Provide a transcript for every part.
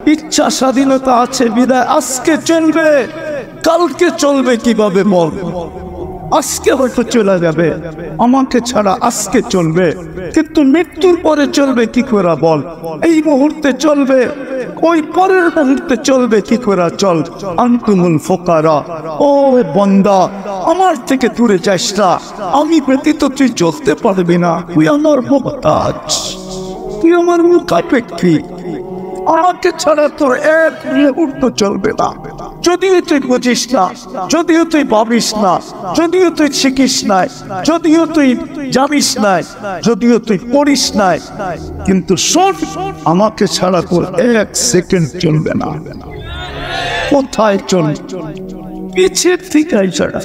ইচ্ছা স্বাধীনতা আছে বিদায় আজকে চলবে, কালকে চলবে কিভাবে বল? আজকে হয়তো চলে যাবে, আমাকে ছাড়া আজকে চলবে, কিন্তু মৃত্যুর পরে চলবে কি করে বল? এই মুহূর্তে চলবে, ওই পরের মুহূর্তে চলবে কি করে? চল আনতুমুল ফুকারা, ও বান্দা আমার থেকে দূরে যাস না, আমি ব্যতীত তুই চলতে পারবি না, তুই আমার মুহতাজ, তুই আমার মুখাপেক্ষী, আমাকে ছাড়া তোর এক মুহূর্ত চলবে না। যদিও তুই বুঝিস না, যদিও তুই ভাবিস না, যদিও তুই শিখিস নাই, যদিও তুই জানিস নাই, যদিও তুই পড়িস নাই, কিন্তু শোন, আমাকে ছাড়া তোর এক সেকেন্ড চলবে না। কোথায় চল? পিছের থেকে ছাড়া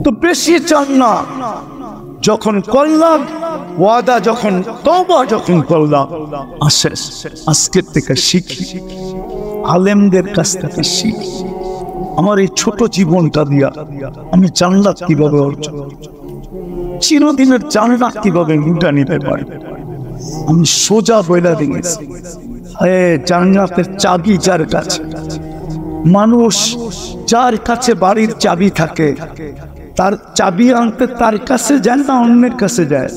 তো বেশি চান না। যখন করলাম ওয়াদা, যখন তওবা যখন করলাম, আজকের থেকে শিখি, আলেমদের কাছ থেকে শিখি। আমার এই ছোট জীবনটা দিয়া আমি জান্নাত কিভাবে অর্জন, চিরদিনের জান্নাত কিভাবে লুটা নিতে পারি। আমি সোজা বইলা দিয়েছি, জান্নাতের চাবি যার কাছে, মানুষ যার কাছে বাড়ির চাবি থাকে, তার চাবি আনতে তার কাছে যায় না, অন্যের কাছে যায়?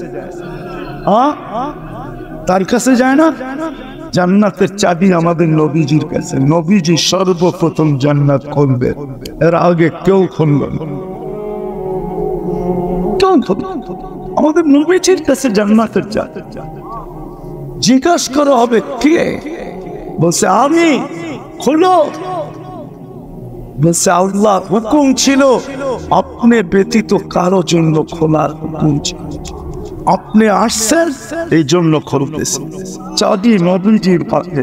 তার কাছে যায় না। জান্নাতের চাবি আমাদের নবীজির কাছে। নবীজি সর্বপ্রথম জান্নাত খুলবে, এর আগে কেউ খুলবে না। আমাদের নবীজির কাছে জান্নাতের চাবি। জিজ্ঞাসা করা হবে কে? বলছে আমি। খুলো। বলছে আল্লাহ হুকুম ছিল, আপনি ব্যতীত কারো জন্য খোলার হুকুম ছিল, আপনি আসছেন এই জন্য খুলতেছি। চাবি নবীজির পাশে,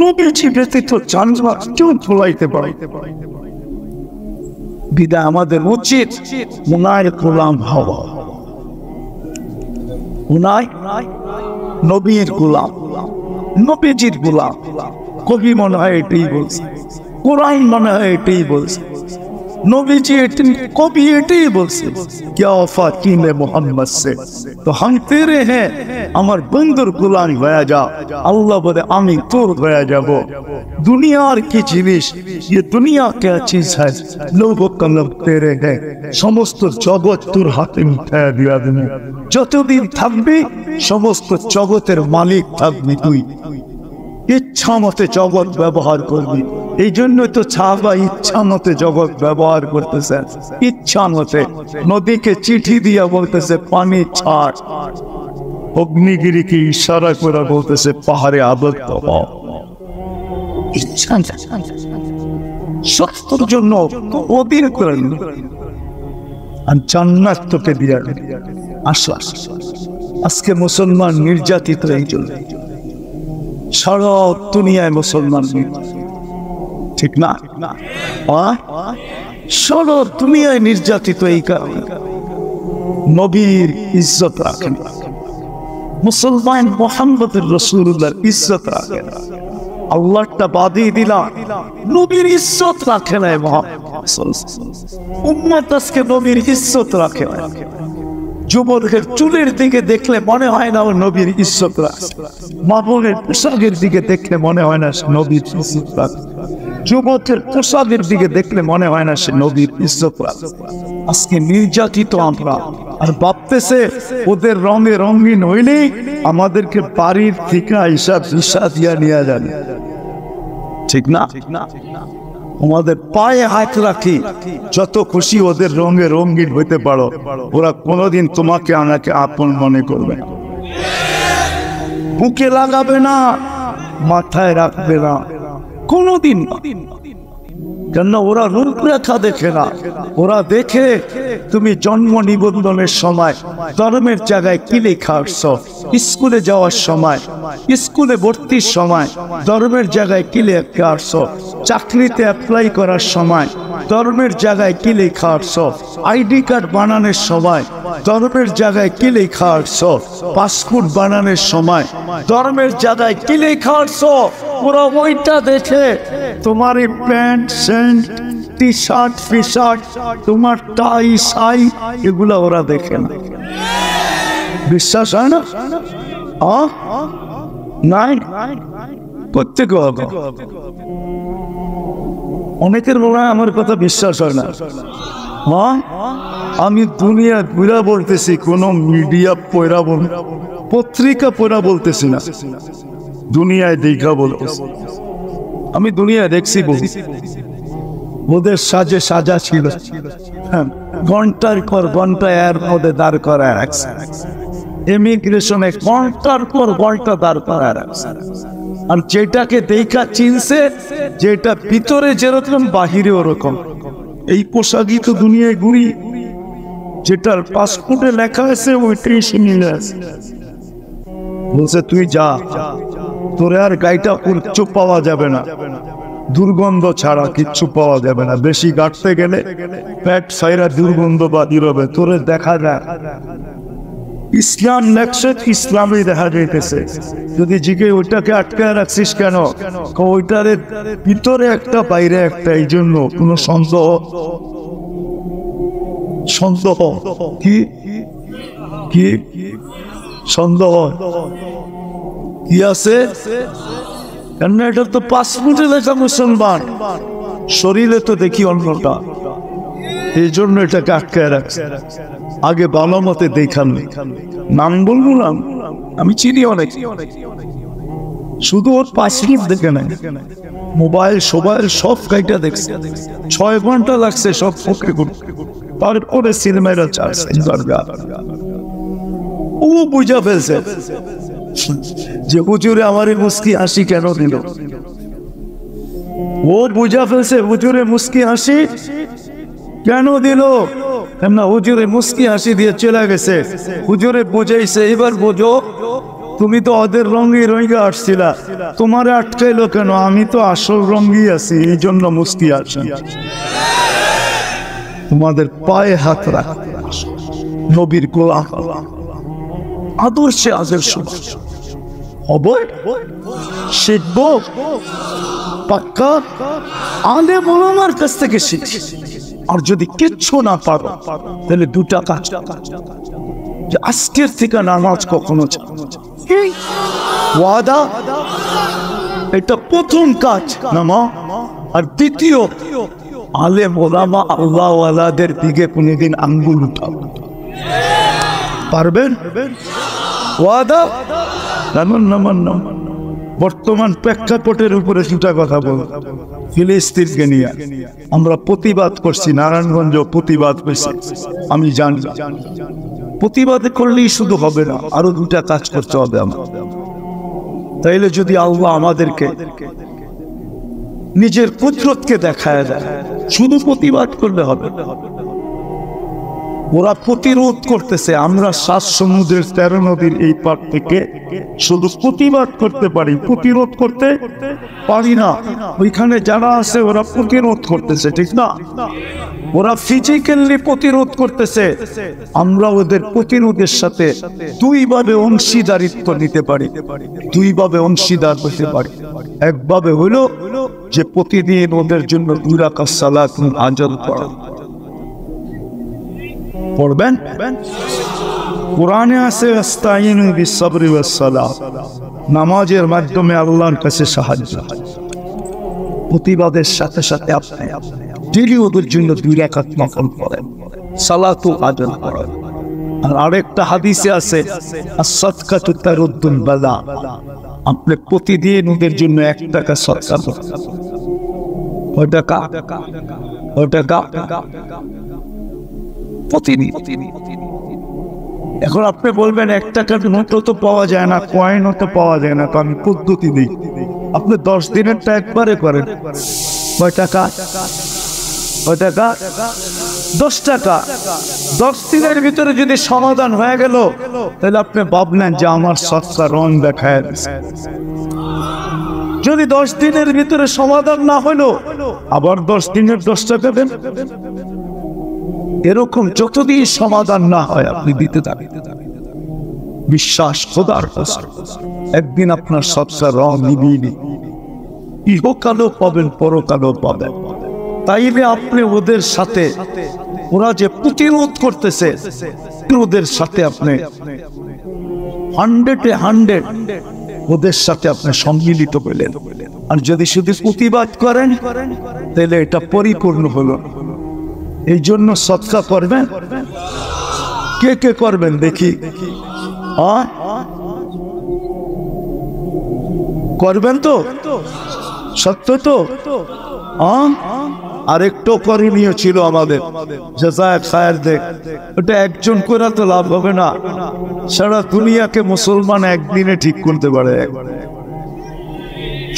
নবীজি ব্যতীত জান্নাত কেউ খোলাইতে পারে। বিদায় আমাদের উচিত উনার গোলাম হওয়া, উনার নবীর গোলাম, নবীজির গোলাম। কবি মনে হয় এটাই বলছে, কোরআন মনে হয় এটাই বলছে, নবীজি কবি এটাই বলছে, क्या फातिम मोहम्मद से तो हम तेरे हैं, আমার বন্ধুর গোলাম হয়ে যা। আল্লাহ বলে আমি তোর হয়ে যাব। দুনিয়ার কি জিনিস, ये दुनिया क्या चीज है, लोगों कलम तेरे हैं, সমস্ত জগৎ তোর হাতে উঠায় দিয়া দেব। যতদিন থাকবি সমস্ত জগতের মালিক থাকবি তুই, ইচ্ছা মতে জগৎ ব্যবহার করবি। এই জন্য তো সাহাবা ইচ্ছা মতে জগৎ ব্যবহার করতেছে, ইচ্ছা মতে। নদীকে চিঠি দিয়া বলতেছে পানি ছাড়, অগ্নিগিরিকে ইশারা করে বলতেছে পাহাড়ে আবদ্ধ হও। ইচ্ছা সত্যর জন্য ওদের করেন, আর জান্নাত তোকে দিয়া আসা। আজকে মুসলমান নির্যাতিত এই জন্য, সারা দুনিয়ায় মুসলমান, ঠিক না? সারা দুনিয়ায় নির্যাতিত এই কারণে নবীর ইজ্জত রাখেন, মুসলমান মুহাম্মদুর রাসূলুল্লাহর ইজ্জত রাখেন। আল্লাহটা বাদই দিলাম, নবীর ইজ্জত রাখে না। উম্মত আজকে নবীর ইজ্জত রাখে না। যুবকের চুলের দিকে দেখলে মনে হয় না ও নবীর ইজ্জত রাখে, মা বোনের পোশাকের দিকে দেখলে মনে হয় না সে নবীর ইজ্জত রাখে, যুবকের পোশাকের দিকে দেখলে মনে হয় না সে নবীর ইজ্জত রাখে। আজকে নির্যাতিত আমরা, আর ভাবতেছে ওদের রঙে রঙিন হইলেই আমাদেরকে বাড়ির থেকে হিসাব দিশা দিয়া নিয়ে যাবে, ঠিক না? আমাদের পায়ে হাত রাখি, যত খুশি ওদের রঙে রঙিন হইতে পারো, ওরা কোনোদিন তোমাকে আমাকে আপন মনে করবে না, বুকে লাগাবে না, মাথায় রাখবে না, কোনোদিন না। কেন? ওরা রূপরেখা দেখে না, ওরা দেখে তুমি জন্ম নিবন্ধনের সময় ধর্মের জায়গায় কি লেখা আসছো, স্কুলে যাওয়ার সময়, স্কুলে ভর্তির সময় ধর্মের জায়গায় কি লেখা আসছো, চাকরিতে অ্যাপ্লাই করার সময় ধর্মের জায়গায় কি লেখা আসছো, আইডি কার্ড বানানোর সময় ধর্মের জায়গায় কি লেখা আসছো, পাসপোর্ট বানানোর সময় ধর্মের জায়গায় কি লেখা আসছো। ওরা ওইটা দেখে তোমার এই প্যান্ট শার্ট টি শার্ট ফি শার্ট, তোমার টাই সাই, এগুলা ওরা দেখে না। বিশ্বাস হয় না? নাই, প্রত্যেকে হবে। অনেকের মনে হয় আমার কথা বিশ্বাস হয় না। আমি দুনিয়া ঘুরা বলতেছি, কোন মিডিয়া পয়রা বল, পত্রিকা পয়রা বলতেছি না, দুনিয়ায় দেখা বলতেছি। আমি দুনিয়ায় দেখছি, ওদের সাজে সাজা ছিল, ঘন্টার পর ঘন্টা এর মধ্যে দাঁড় করা রাখছে, ইমিগ্রেশনে ঘন্টার পর ঘন্টা দাঁড় করা রাখছে। আর যেটাকে দেখা চিনছে, যেটা ভিতরে যেরকম বাহিরে ওরকম। এই পোশাকই তো দুনিয়ায় ঘুরি, যেটার পাসপোর্টে লেখা আছে ওইটাই শুনিয়ে আছে। বলছে তুই যা, তোরে আর গাইটা কিচ্ছু পাওয়া যাবে না, দুর্গন্ধ ছাড়া কিচ্ছু পাওয়া যাবে না। বেশি গাঁটতে গেলে পেট সাইরা দুর্গন্ধ বাদির হবে, তোরে দেখা যায়। ইসলাম লেখছে, ইসলামই দেখা যাইতেছে। যদি জিগে ওইটাকে আটকায় রাখছিস কেন, ওইটার ভিতরে একটা বাইরে একটা, এই জন্য কোন সন্দেহ সন্দেহ কি কি সন্দেহ কি আছে? কেন এটা তো পাসপোর্টে লেখা মুসলমান, শরীরে তো দেখি অন্যটা, এই জন্য এটাকে আটকায় রাখছে। আগে ভালো মতে দেখান, নাম বলবো না, আমি চিনি অনেক, শুধু ওর পাসপোর্ট দেখে নাই, মোবাইল সোবাইল সব গাইটা দেখছে, 6 ঘন্টা লাগছে সব ওকে করতে। তারপরে সিনেমারা চাচ্ছে, ও বুঝা ফেলছে যে হুজুরে আমার মুস্কি হাসি কেন দিল। ও বুঝা ফেলছে হুজুরে মুস্কি হাসি কেন দিল, না হুজুরে মুস্কি হাসি দিয়ে চলে গেছে। হুজুরে বুঝাইছে, এবার বোঝো, তুমি তো ওদের রঙে রঙে আসছিলা, তোমার আটকাইলো কেন? আমি তো আসল রঙই আছি, এই জন্য মুস্কি হাসি। তোমাদের পায়ে হাত রাখ, নবীর গোলাম আদর্শে আদর্শ হবে, শিখব পাক্কা আলেম ওলামার কাছ থেকে শিখি। আর যদি কিচ্ছু না পারো, তাহলে 2টা কাজ, যে আজকের থেকে নামাজ কখনো ওয়াদা, এটা প্রথম কাজ নামা। আর দ্বিতীয়, আলেম ওলামা আল্লাহ ওয়ালাদের দিকে কোনদিন আঙ্গুল উঠাবো, পারবেন? ওয়াদা নামান নামান নাম। বর্তমান প্রেক্ষাপটের উপরে 2টা কথা বল। ফিলিস্তিনকে নিয়ে আমরা প্রতিবাদ করছি, নারায়ণগঞ্জ প্রতিবাদ করছি, আমি জানি। প্রতিবাদ করলেই শুধু হবে না, আরো 2টা কাজ করতে হবে আমার। তাইলে যদি আল্লাহ আমাদেরকে নিজের কুদরতকে দেখায় দেয়, শুধু প্রতিবাদ করলে হবে। ওরা প্রতিরোধ করতেছে, আমরা 7 সমুদ্রের 13 নদীর এই পার থেকে শুধু প্রতিবাদ করতে পারি, প্রতিরোধ করতে পারি না। ওইখানে যারা আছে ওরা প্রতিরোধ করতেছে, ঠিক না? ওরা ফিজিক্যালি প্রতিরোধ করতেছে, আমরা ওদের প্রতিরোধের সাথে 2 ভাবে অংশীদারিত্ব নিতে পারি, 2 ভাবে অংশীদার হতে পারি। একভাবে হলো যে প্রতিদিন ওদের জন্য 2 রাকাত সালাত আজল পড়া পড়বেন। কোরআনে আছে আস্তাইনু বিসসবরি ওয়াস সালাহ, নামাজের মাধ্যমে আল্লাহর কাছে সাহায্য। প্রতিবাদের সাথে সাথে আপনি ডেইলি ওদের জন্য 2 রাকাত নফল পড়েন, সালাতু আজল পড়েন। আর আরেকটা হাদিসে আছে আস-সাদকাতু তারুদ্দুল বালা, আপনি প্রতিদিন ওদের জন্য 1 টাকা সদকা করেন। কয় টাকা? প্রতিদিন। এখন আপনি বলবেন 1 টাকার নোটও তো পাওয়া যায় না, কয়েনও তো পাওয়া যায় না, তো আমি পদ্ধতি দিই। আপনি 10 দিনেরটা একবারে করেন। কয় টাকা? 10 টাকা। 10 দিনের ভিতরে যদি সমাধান হয়ে গেল, তাহলে আপনি ভাবলেন যে আমার সৎকা রং দেখায় দিচ্ছে। যদি 10 দিনের ভিতরে সমাধান না হলো, আবার 10 দিনের 10 টাকা দেন। এরকম যতদিন সমাধান না হয় আপনি দিতে থাকেন। বিশ্বাস খোদার কসম, একদিন আপনার সৎকার রং নিবিয়ে, ইহকালও পাবেন, পরকালও পাবেন। তাইলে আপনি ওদের সাথে, ওরা যে প্রতিরোধ করতেছে, ওদের সাথে আপনি 100-এ 100 ওদের সাথে আপনি সম্মিলিত হলেন। আর যদি শুধু প্রতিবাদ করেন তাহলে এটা পরিপূর্ণ হলো। এই জন্য সদকা করবেন। কে কে করবেন দেখি? করবেন তো? সত্য তো? আরেকটু করণীয় ছিল আমাদের, ওটা একজন করে তো লাভ হবে না। সারা দুনিয়াকে মুসলমান একদিনে ঠিক করতে পারে,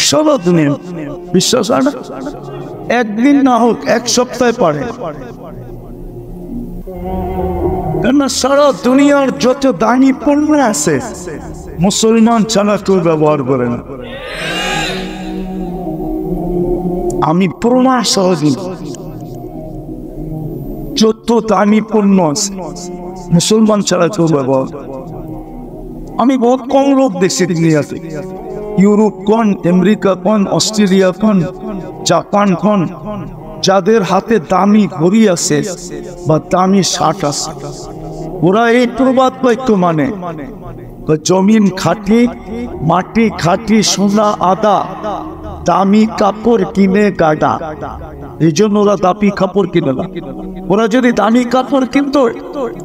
সারা দুনিয়া বিশ্বাস হয় না? একদিন না হোক এক সপ্তাহে পারে। কেননা সারা দুনিয়ার যত দামি পণ্য আছে মুসলমান ছাড়া কেউ ব্যবহার করে না। আমি প্রমাণ সহজে যত দামি পণ্য আছে মুসলমান ছাড়া কেউ ব্যবহার। আমি বহুত কম লোক দেখছি দুনিয়াতে, ইউরোপ কোন, আমেরিকা কোন, অস্ট্রেলিয়া কোন, জাপান কোন, যাদের হাতে দামি ঘড়ি আছে বা দামি শার্ট আছে, ওরা এই প্রবাদ বাক্য মানে জমিন খাটি, মাটি খাটি, সোনা আদা, দামি কাপড় কিনে গাদা। এই জন্য ওরা দামি কাপড় কিনে না। ওরা যদি দামি কাপড় কিনতো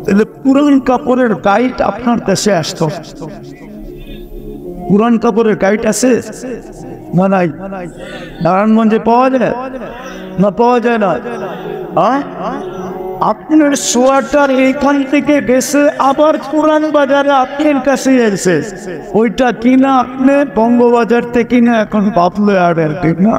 তাহলে পুরান কাপড়ের গাইড আপনার দেশে আসতো। পুরান কাপড়ের গাইড আছে না? নাই। নারায়ণগঞ্জে পাওয়া যায় না? পাওয়া যায় না। আপনার সোয়াটার এইখান থেকে গেছে আবার পুরান বাজারে আপনার কাছে এসে, ওইটা কিনা আপনি বঙ্গবাজার থেকে কিনা এখন বাপলে আর ঠিক না?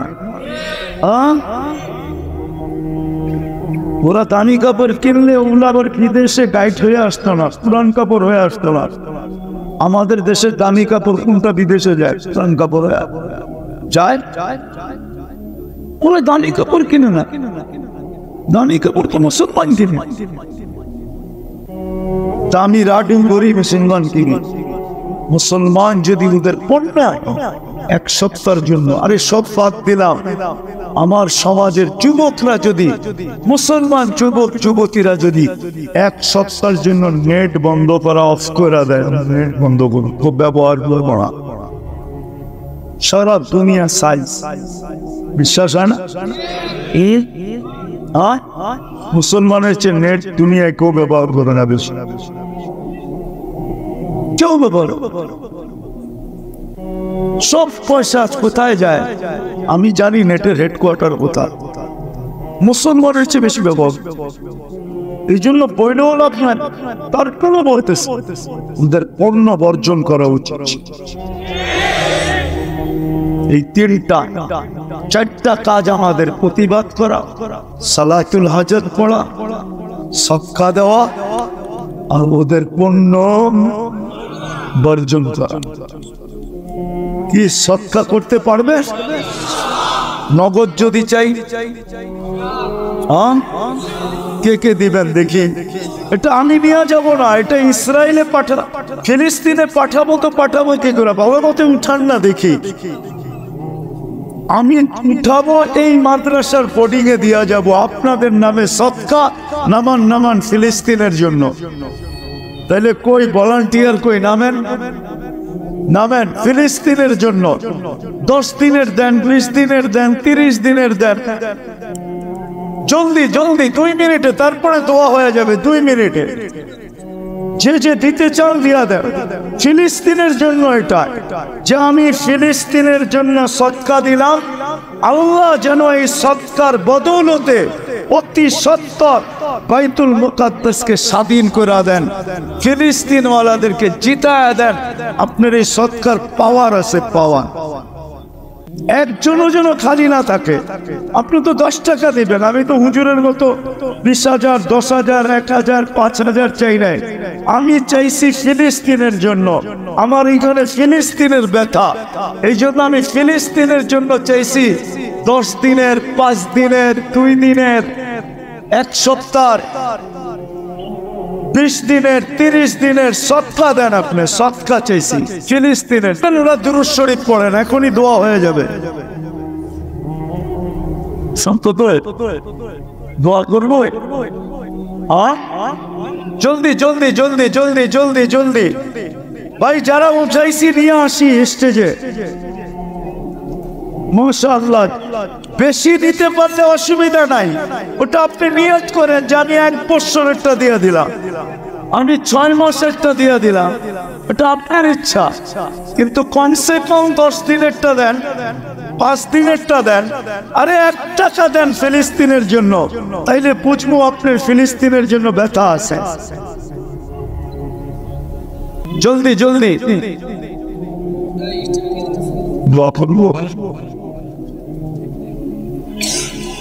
ওরা দামি কাপড় কিনলে ওগুলো আবার বিদেশে গাইড হয়ে আসতো না, পুরান কাপড় হয়ে আসতো না। আমাদের দেশের দামি কাপড় কোনটা বিদেশে যায়? পুরান কাপড় যায়। ওরা দামি কাপড় কিনে না, দামি কাপড় তো মুসলমান কিনে। দামি রাডি গরিব সিংহান কিনে। মুসলমান যদি ওদের পণ্য এক সপ্তাহের জন্য, আরে সব বাদ দিলাম, আমার সমাজের যুবকরা যদি, মুসলমান যুবক যুবতীরা যদি এক সপ্তাহের জন্য নেট বন্ধ করা, অফ করে দেয়, নেট বন্ধ করুন, খুব ব্যবহার করবো না, সারা দুনিয়া সাইজ, বিশ্বাস হয় না? মুসলমানের চেয়ে নেট দুনিয়ায় কেউ ব্যবহার করে না, বেশি কেউ ব্যবহার। সব পয়সা কোথায় যায় আমি জানি, নেটের হেডকোয়ার্টার কোথায়। মুসলমানের চেয়ে বেশি ব্যবহার। এই জন্য বইলেও লাভ নাই, তার কোনো বলতেছে ওদের পণ্য বর্জন করা উচিত। এই তিনটা চারটা কাজ আমাদের: প্রতিবাদ করা, সালাতুল হাজত পড়া, সদকা দেওয়া, আর ওদের পণ্য বর্জন করা। কি সদকা করতে পারবে? নগদ যদি চাই, কে কে দিবেন দেখি? এটা আমি নিয়ে যাবো না, এটা ইসরায়েলে পাঠাবো, ফিলিস্তিনে পাঠাবো, তো পাঠাবো কি করে? বাবার মতে উঠান না দেখি। আমি উঠাবো, এই মাদ্রাসার বোর্ডিং এ দিয়া যাব আপনাদের নামে সদকা, নামান নামান ফিলিস্তিনের জন্য। তাহলে কই ভলান্টিয়ার, কই নামেন, নামেন ফিলিস্তিনের জন্য। 10 দিনের দেন, 20 দিনের দেন, 30 দিনের দেন, জলদি জলদি, 2 মিনিটে, তারপরে দোয়া হয়ে যাবে 2 মিনিটে। যে যে দিতে চান দিয়া দেন। ফিলিস্তিনের জন্য এটা, যে আমি ফিলিস্তিনের জন্য সদকা দিলাম, আল্লাহ যেন এই সদকার বদৌলতে অতি সত্তর বাইতুল মুকাদ্দাসকে স্বাধীন করে দেন, ফিলিস্তিন ওয়ালাদেরকে জিতায়া দেন। আপনার এই সদকার পাওয়ার আছে, পাওয়ার। একজনও যেন খালি না থাকে। আপনি তো 10 টাকা দিবেন, আমি তো হুজুরের মতো 20,000, 10,000, 1,000, 5,000 চাই নাই। আমি চাইছি ফিলিস্তিনের জন্য। আমার এখানে ফিলিস্তিনের ব্যথা, এই জন্য আমি ফিলিস্তিনের জন্য চাইছি 10 দিনের, 5 দিনের, 2 দিনের, 1 সপ্তাহ, 20 দিনের, 30 দিনের সদকা দেন। আপনি সদকা চাইছি ফিলিস্তিনের। ওরা দুরূদ শরীফ পড়েন, এখনই দোয়া হয়ে যাবে। দোয়া করবো, জলদি জলদি জলদি জলদি জলদি জলদি। ভাই যারা উঠাইছি নিয়ে আসি স্টেজে, মাশাআল্লাহ। বেশি দিতে পারলে অসুবিধা নাই, ওটা আপনি নিয়ত করেন যে আমি 1 বছরেরটা দিয়ে দিলাম, আমি 6 মাসেরটা দিয়ে দিলাম, এটা আপনার ইচ্ছা। কিন্তু কমসে কম 10 দিনেরটা দেন, 5 দিনেরটা দেন, আরে 1 টাকা দেন ফিলিস্তিনের জন্য, তাইলে বুঝবো আপনার ফিলিস্তিনের জন্য ব্যথা আছে। জলদি জলদি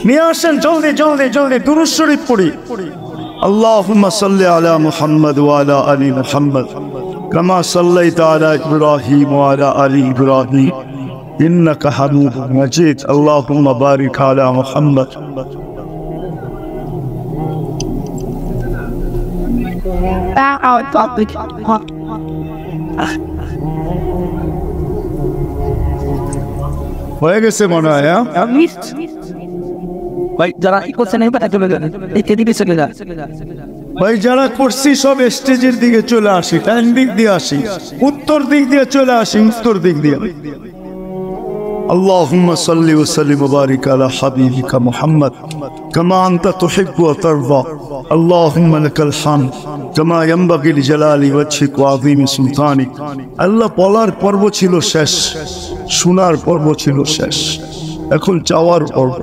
নিয়ে আসেন, জলদি জলদি জলদি দুরূদ শরীফ পড়ি। আল্লাহুম্মা সাল্লি আলা মুহাম্মাদ ওয়া আলা আলি মুহাম্মাদ কামা সাল্লাইতা আলা ইব্রাহিম ওয়া আলা আলি ইব্রাহিম ইন্নাকা হামিদুম মাজিদ। আল্লাহুম্মা বারিক আলা মুহাম্মাদ। হয়ে গেছে মনে হয়। ভাই যারা কি করছেন চলে যান, এদিকে চলে যান। ভাই যারা করছি সব স্টেজের দিকে চলে আসি, ডান দিক দিয়ে আসি, উত্তর দিক দিয়ে চলে আসি, উত্তর দিক দিয়ে। اللهم صل وسلم وبارك على حبيبك محمد كما أنت تحب وترضى. اللهم لك الحمد كما ينبغي لجلال وجهك وعظيم سلطانك. আল্লাহ বলার পর্ব ছিল শেষ, শোনার পর্ব ছিল শেষ, এখন চাওয়ার পর্ব।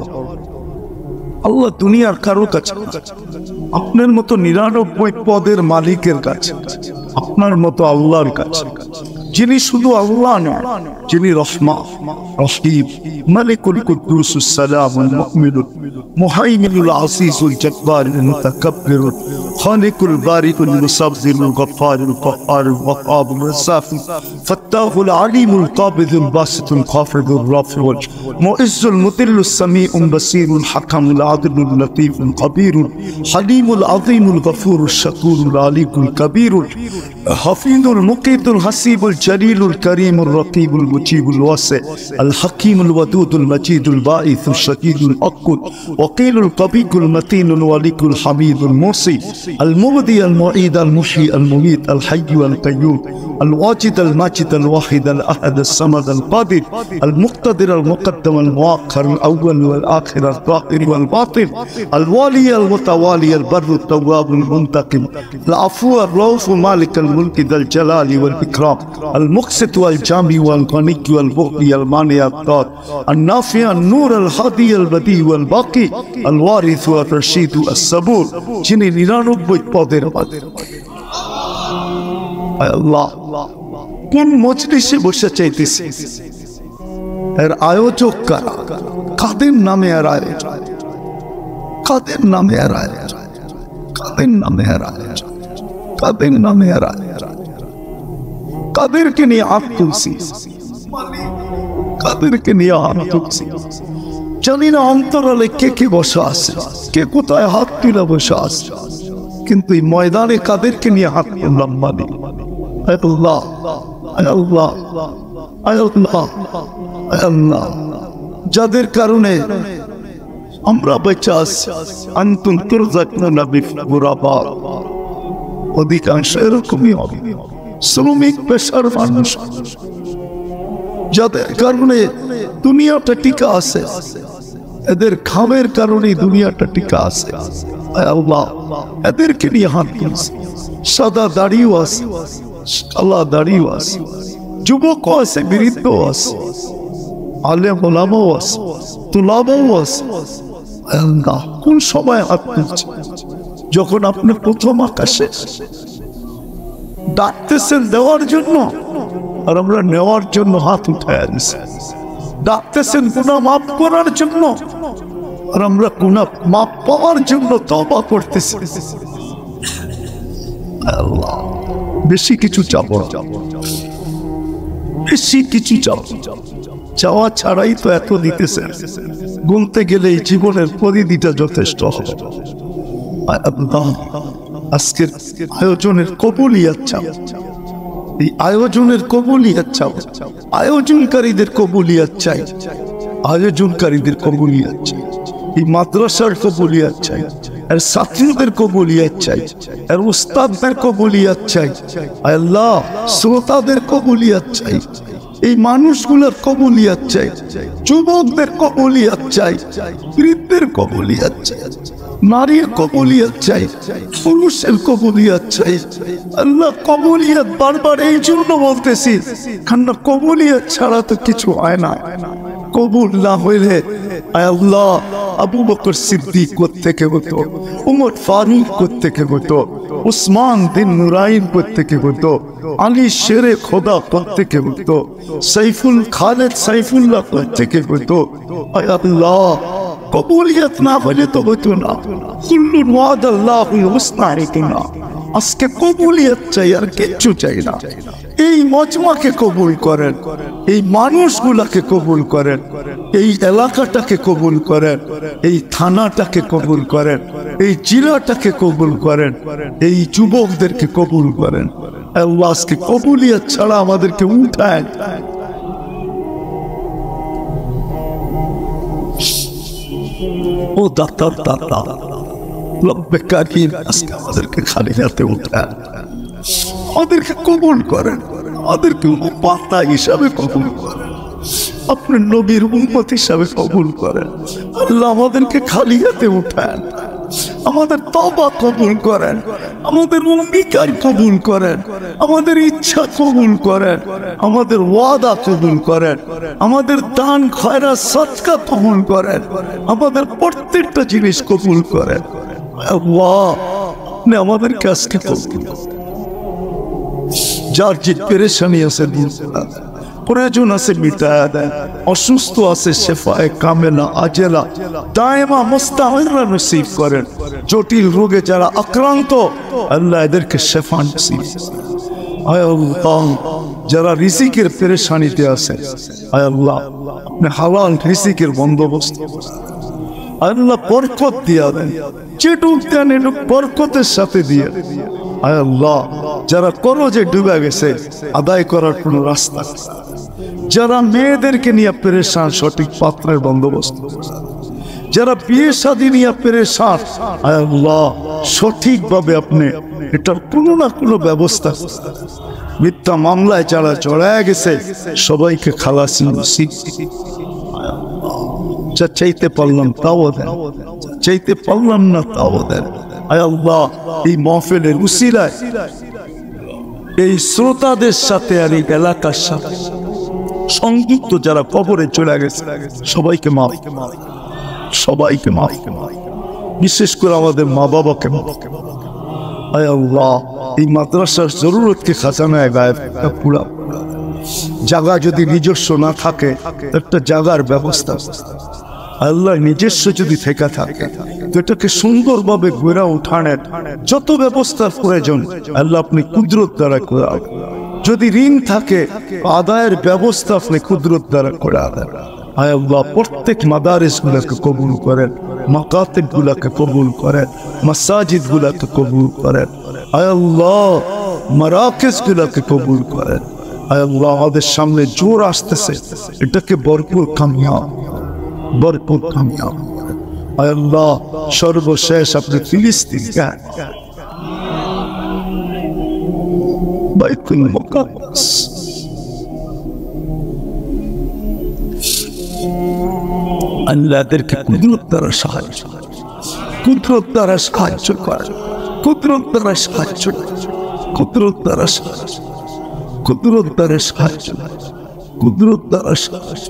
আল্লাহ দুনিয়ার কারো কাছে, আপনার মতো 99 পদের মালিকের কাছে, আপনার মতো আল্লাহর কাছে, যিনি শুধু আল্লাহ নয়, যিনি রহমান রহিম, মালিকুল কুদ্দুসুস সালামুল মুমিনুল মুহাইমিনুল আসিসুল জব্বারুল মুতাকাব্বিরুল খালিকুল বারিকুল মুসাব্বিরুল গফফারুল কাহ্হারুল ওয়াহাবুর রাজ্জাকুল ফাত্তাহুল আলিমুল কাবিদুল বাসিতুল খাফিদুর রাফিউল মুইজ্জুল মুতিল্লুস সামিউল বাসিরুল হাকামুল আদিলুল লতীফুল কবীরুল হালিমুল আযীমুল গফুরুশ শাকুরুল আলিকুল কবীরুল হাফিজুল মুকিতুল হাসিবুল জলিলুল করিমুর রকিবুল মুজিবুল ওয়াসি আল হাকিমুল ওয়াদুদুল মজিদুল বাঈসুল শাদীদুল আকুল ওয়াকিলুল কবিকুল মতিনুল ওয়ালিকুল হামিদুল মুসি আল মুবদি আল মুঈদ আল মুহয়ি আল মুমীত আল হাইয়্যু আল কাইয়্যুম আল ওয়াজিদ আল মাজিদ আল ওয়াহিদ আল আহাদ আল সামাদ আল কাদির আল মুক্তাদির আল মুকদ্দম আল মুআখ্খার আল আউয়াল ওয়াল আখির আল যাহির ওয়াল বাতিন আল ওয়ালি আল মুতাওয়ালি আল বাররু আত তাওয়াব আল মুনতাকিম আল আফু আর রাউফ মালিক আল মুলক যাল জালালি ওয়াল ইকরাম আল মুকসিত ওয়াল জামি ওয়াল গনি ওয়াল মুগনি আল মানি আত তার আল নাফি আল নূর আল হাদি আল বদি ওয়াল বাকি আল ওয়ারিস ওয়াল রশিদ আস সাবুর, যিনি 99 পদের মালিক। আল্লাহ কোন মজলিসে বসে চাইতেছি, এর আয়োজক কারা, কাদের নামে এর আয়োজন, কাদের নামে এর আয়োজন, কাদের নামে এর আয়োজন, কাদের নামে এর আয়োজন, কাদেরকে নিয়ে হাত তুলছি, কাদেরকে নিয়ে হাত তুলছি। জানি না অন্তরালে কে কে বসে আছে, কে কোথায় হাত তুলে বসে আছে, কিন্তু এই ময়দানে কাদেরকে নিয়ে হাত তুললাম মানে আল্লাহ আল্লাহ আল্লাহ আল্লাহ, যাদের কারণে আমরা বেঁচে আছি। আনতুম তুরজাকুনা বিফুরাবা, অধিকাংশ এরকমই হবে, শ্রমিক পেশার মানুষ, যাদের কারণে দুনিয়াটা টিকা আছে, এদের খামের কারণে দুনিয়াটা টিকা আছে। আল্লাহ এদেরকে নিয়ে হাত তুলছি। সাদা দাড়িও আছে, কালা দাড়িও আছে, যুবকও আছে, বৃদ্ধও আছে, আলেম ওলামাও আছে, তুলাবাও আছে। আল্লাহ কোন সময় হাত তুলছে? যখন আপনি প্রথম আকাশে ডাকতেছেন দেওয়ার জন্য, আর আমরা নেওয়ার জন্য হাত উঠায় আনছি। ডাকতেছেন গুনাহ মাফ করার জন্য, আর আমরা গুনাহ মাফ পাওয়ার জন্য তওবা করতেছি। আল্লাহ বেশি কিছু চাবো না, বেশি কিছু চাবো, চাওয়া ছাড়াই তো এত দিতেছেন, গুনতে গেলে এই জীবনের প্রতিদিনটা যথেষ্ট হবে। আল্লাহ আজকের আয়োজনের কবুলিয়ত চাও, এই আয়োজনের কবুলিয়ত চাও, আয়োজনকারীদের কবুলিয়ত চাই, আয়োজনকারীদের কবুলিয়ত চাই, এই মাদ্রাসার কবুলিয়ত চাই, এর ছাত্রদের কবুলিয়ত চাই, এর উস্তাদদের কবুলিয়ত চাই, আল্লাহ শ্রোতাদের কবুলিয়ত চাই, এই মানুষগুলোর কবুলিয়ত চাই, যুবকদের কবুলিয়ত চাই, বৃদ্ধের কবুলিয়ত চাই, নারীর কবুলিয়ত চাই, পুরুষের কবুলিয়ত চাই। আল্লাহ কবুলিয়ত বারবার এই জন্য বলতেছি, কারণ কবুলিয়ত ছাড়া তো কিছু হয় না। কবুল না হইলে আল্লাহ আবু বকর সিদ্দিক থেকে হতো, উমর ফারুক থেকে হতো, উসমান বিন নুরাইন থেকে হতো, আলী শেরে খোদা থেকে হতো, সাইফুল খালেদ সাইফুল্লাহ থেকে হতো। আল্লাহ কবুলিয়ত না হলে তো হতো না। কুল্লুন ওয়াদাল্লাহুল হুসনা না, আজকে কবুলিয়ত চাই, আর কিচ্ছু চাই না। এই মজমাকে কবুল করেন, এই মানুষগুলাকে কবুল করেন, এই এলাকাটাকে কবুল করেন, এই থানাটাকে কবুল করেন, এই জেলাটাকে কবুল করেন, এই যুবকদেরকে কবুল করেন। আল্লাহ আজকে কবুলিয়ত ছাড়া আমাদেরকে উঠায়। ও দাতার দাতা রব্বে কারীম, আজকে আমাদেরকে খালি হাতে উঠায়, আমাদেরকে কবুল করেন, আমাদেরকে পাতা হিসাবে কবুল করেন, আপনার নবীর উম্মত হিসাবে কবুল করেন। আল্লাহ আমাদেরকে খালি হাতে উঠান, আমাদের তওবা কবুল করেন, আমাদের অঙ্গীকার কবুল করেন, আমাদের ইচ্ছা কবুল করেন, আমাদের ওয়াদা কবুল করেন, আমাদের দান খয়রাত সদকা কবুল করেন, আমাদের প্রত্যেকটা জিনিস কবুল করেন। আল্লাহ আপনি আমাদেরকে আজকে কবুল করেন। যার যে পেরেশানি আছে প্রয়োজন আছে মিটায়া দেন, অসুস্থ আছে শেফায়ে কামেলা আজেলা দায়মা মুস্তামিরা নসিব করেন। জটিল রোগে যারা আক্রান্ত আল্লাহ এদেরকে শেফা নসিব। আয় আল্লাহ যারা রিজিকের পেরেশানিতে আছে, আয় আল্লাহ আপনি হালাল রিজিকের বন্দোবস্ত আল্লাহ বরকত দিয়া দেন, যেটুক দেন এটুক বরকতের সাথে দিয়ে। আয় আল্লাহ যারা করজে ডুবে গেছে আদায় করার কোন রাস্তা, যারা মেয়েদেরকে নিয়ে পেরেশান সঠিক পাত্রের বন্দোবস্ত, যারা বিয়ে শাদী নিয়ে পেরেশান আয় আল্লাহ সঠিকভাবে আপনি এটার কোনো না কোনো ব্যবস্থা। মিথ্যা মামলায় যারা জড়ায় গেছে সবাইকে খালাস নসিব। যা চাইতে পারলাম তাও দেন, চাইতে পারলাম না তাও দেন। আয় আল্লাহ এই মাহফিলের উসিলায় এই শ্রোতাদের সাথে আর এই এলাকার সাথে সংযুক্ত যারা কবরে চলে গেছে সবাইকে মাফ, সবাইকে মাফ, বিশেষ করে আমাদের মা বাবাকে মাফ। আয় আল্লাহ এই মাদ্রাসার জরুরতকে খাজানায় গায়েব পুরা জায়গা যদি নিজস্ব না থাকে একটা জায়গার ব্যবস্থা আল্লাহ নিজস্ব যদি থেকে থাকে তো এটাকে সুন্দরভাবে গড়ে ওঠানোর যত ব্যবস্থার প্রয়োজন আল্লাহ আপনি কুদরত দ্বারা করে। যদি ঋণ থাকে আদায়ের ব্যবস্থা আপনি কুদরত দ্বারা করে আদায়। আয় আল্লাহ প্রত্যেক মাদারিস গুলাকে কবুল করেন, মাকাতিব গুলাকে কবুল করেন, মাসাজিদ গুলাকে কবুল করেন। আয় আল্লাহ মারাকিজ গুলাকে কবুল করেন। আয় আল্লাহ আমাদের সামনে জোর আসতেছে, এটাকে ভরপুর কামিয়াব, ভরপুর কামিয়াব। আয় আল্লাহ সর্বশেষ আপনি ফিলিস্তিন বাইতুল মুকাদ্দাস আল্লাহদেরকে কুদরত দ্বারা সাহায্য, কুদরত দ্বারা সাহায্য করেন, কুদরত দ্বারা সাহায্য, কুদরত দ্বারা সাহায্য, কুদরত দ্বারা সাহায্য, কুদরত দ্বারা সাহায্য।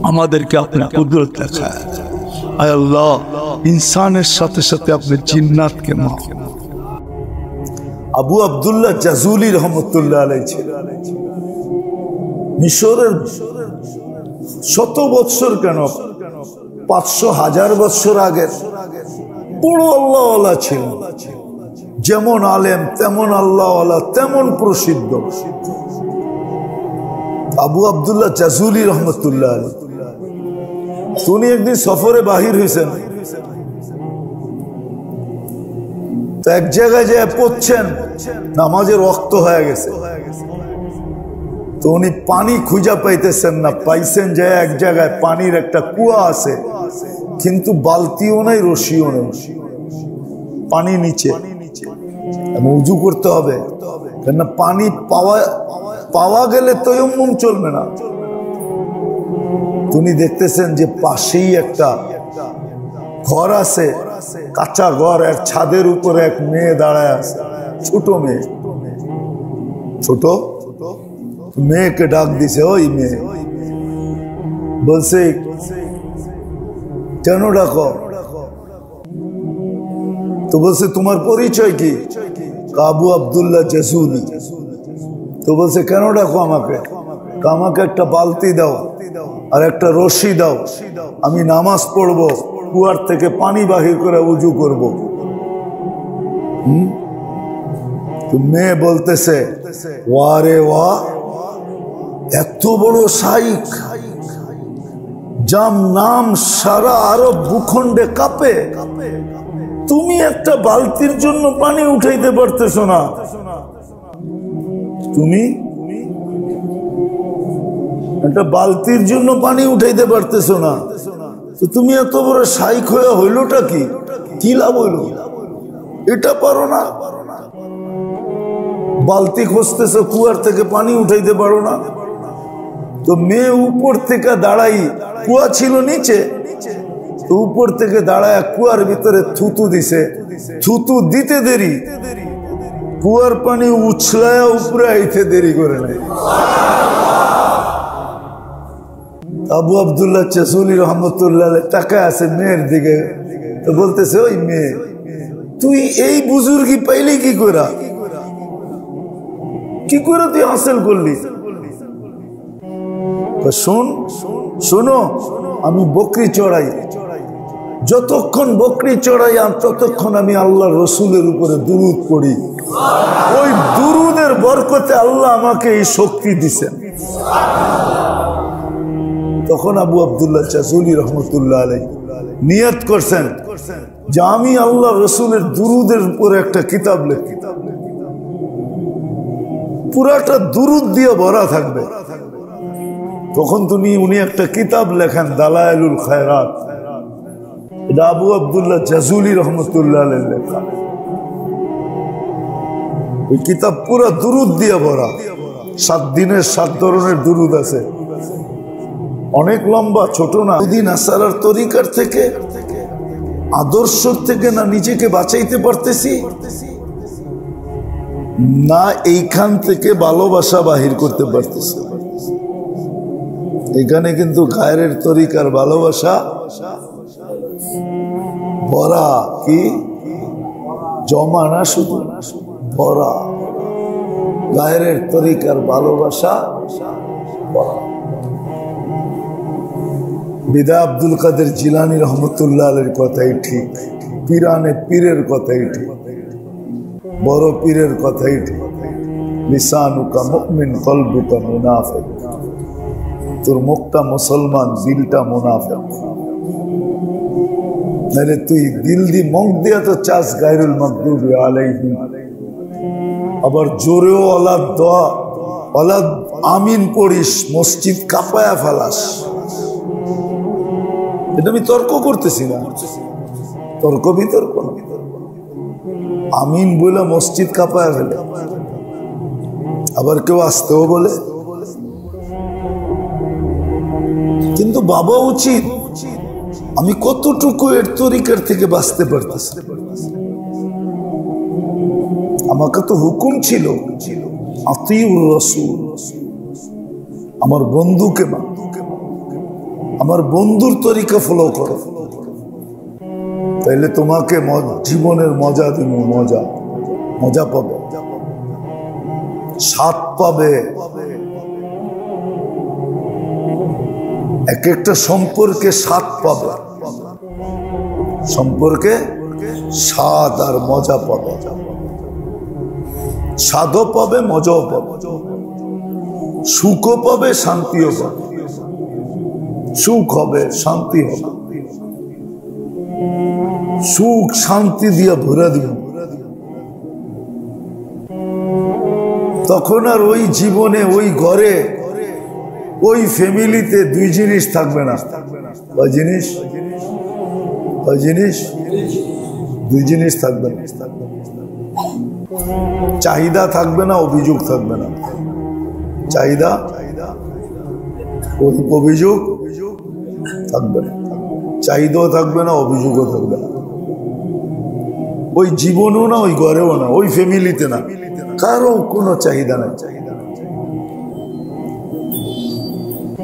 আমাদেরকে আপনার কুদরত দেখায়। আয় আল্লাহ ইনসানের সাথে সাথে আপনি জিন্নাতকে মাফ। আবু আব্দুল্লাহ জাজুলি রহমতুল্লাহ আলাইহি ছিলেন মিশরের শত বৎসর কেন 500,000 বৎসর আগের বড় আল্লাহওয়ালা ছিলেন। যেমন আলেম তেমন আল্লাহওয়ালা, তেমন প্রসিদ্ধ আবু আব্দুল্লাহ জাজুলি রহমতুল্লাহ আলাইহি। উনি একদিন সফরে বাহির হয়েছেন, তো এক জায়গায় যে পড়ছেন নামাজের ওয়াক্ত হয়ে গেছে, তো উনি পানি খুঁজা পাইতেছেন না। পাইছেন যে এক জায়গায় পানির একটা কুয়া আছে, কিন্তু বালতিও নাই, রশিও নেই, পানি নিচে, উজু করতে হবে। কেননা পানি পাওয়া গেলে তায়াম্মুম চলবে না। তিনি দেখতেছেন যে পাশেই একটা ঘর আছে, কাঁচা ঘর, এক ছাদের উপরে এক মেয়ে দাঁড়ায় আছে, ছোট মেয়ে, ছোট মেয়েকে ডাক দিছে, ওই মেয়ে বলছে কেন ডাকো? তো বলছে তোমার পরিচয় কি? আবু আব্দুল্লাহ জাজুলি। তো বলছে কেন ডাকো আমাকে? আমাকে একটা বালতি দাও আর একটা রশি দাও, আমি নামাজ পড়বো, কুয়ার থেকে পানি বাহির করে উজু করব। তো মেয়ে বলতেছে ওয়ারে ওয়া, এত বড় শাইখ যার নাম সারা আরব ভূখণ্ডে কাঁপে, তুমি একটা বালতির জন্য পানি উঠাইতে পারতেছ না? তুমি একটা বালতির জন্য পানি উঠাইতে পারতেছো না, তো তুমি এত বড় শাইখ হয়ে হইলটা কি? কি লাভ হইল? এটা পারো না, বালতি খুঁজতেছো, কুয়ার থেকে পানি উঠাইতে পারো না। তো মেয়ে উপর থেকে দাঁড়াই, কুয়া ছিল নিচে, তো উপর থেকে দাঁড়ায় কুয়ার ভিতরে থুতু দিছে। থুতু দিতে দেরি, কুয়ার পানি উছলায় উপরে আইতে দেরি করে নাই। আবু আব্দুল্লাহ জাজুলি রহমতুল্লাহ তাকায় আছে মেয়ের দিকে, তো বলতেছে ওই মেয়ে, তুই এই বুজুর্গি পাইলি কি করে? কি করে তুই হাসিল করলি? শোনো, আমি বকরি চড়াই, যতক্ষণ বকরি চড়াই আর ততক্ষণ আমি আল্লাহ রসুলের উপরে দুরূদ পড়ি, ওই দুরূদের বরকতে আল্লাহ আমাকে এই শক্তি দিছেন। তখন আবু আব্দুল্লাহ জাজুলি রহমতুল্লাহ আলাইহি নিয়ত করছেন যে আমি আল্লাহ রসুলের দুরূদের উপরে একটা কিতাব লিখি, পুরাটা দুরূদ দিয়ে ভরা থাকবে। তখন উনি একটা কিতাব লেখেন, দালায়েলুল খায়রাত। এটা আবু আব্দুল্লাহ জাজুলি রহমতুল্লাহ আলাইহি লেখা। ওই কিতাব পুরা দুরূদ দিয়ে ভরা, 7 দিনের 7 ধরনের দুরূদ আছে, অনেক লম্বা, ছোট না। দিন আসারার তরিকার থেকে, আদর্শ থেকে না নিজেকে বাঁচাইতে পারতেছি, না এইখান থেকে ভালোবাসা বাহির করতে পারতেছি। এখানে কিন্তু গায়ের তরিকার ভালোবাসা ভরা, কি জমা না, শুধু ভরা, গায়ের তরিকার ভালোবাসা ভরা। বিদা আব্দুল কাদের জিলানী রহমতুল্লাহ আলাইহির কথাই ঠিক, পীরানে পীরের কথাই ঠিক, বড় পীরের কথাই ঠিক। লিসানুকা মুমিন কলবুকা মুনাফিক, তোর মুখটা মুসলমান, দিলটা মুনাফিক। মানে তুই দিল দি মুখ দিয়া তো চাস গায়রুল মাগদুবি আলাইহিম, আবার জোরেও ওলাদ দোয়া, ওলাদ আমিন পড়িস, মসজিদ কাঁপায়া ফেলাস। এটা আমি তর্ক করতেছি না, তর্ক বিতর্ক না। আমিন বলে মসজিদ কাঁপায়া ফেলে, আবার কেউ আসতেও বলে। কিন্তু বাবা উচিত আমি কতটুকু এর তরিকার থেকে বাঁচতে পারতেছি। আমাকে তো হুকুম ছিল আতিউর রাসূল, আমার বন্ধুকে মা, আমার বন্ধুর তরিকা ফলো করো, তাইলে তোমাকে জীবনের মজা দিব, মজা পাবে, স্বাদ পাবে। এক একটা সম্পর্কে স্বাদ পাবে, সম্পর্কে স্বাদ আর মজা পাবে, স্বাদও পাবে, মজাও পাবে, সুখও পাবে, শান্তিও পাবে। সুখ হবে, শান্তি হবে, সুখ শান্তি দিয়ে ভরে দিব। তখন আর ওই জীবনে, ওই ঘরে, ওই ফ্যামিলিতে 2 জিনিস থাকবে না। ওই জিনিস ওই জিনিস, দুই জিনিস থাকবে না। চাহিদা থাকবে না, অভিযোগ থাকবে না। চাহিদা, অভিযোগ থাকবে না। চাহিদাও থাকবে না, অভিযোগও থাকবে না। ওই জীবনেও না, ওই ঘরেও না, ওই ফ্যামিলিতে না, কারো কোনো চাহিদা নাই।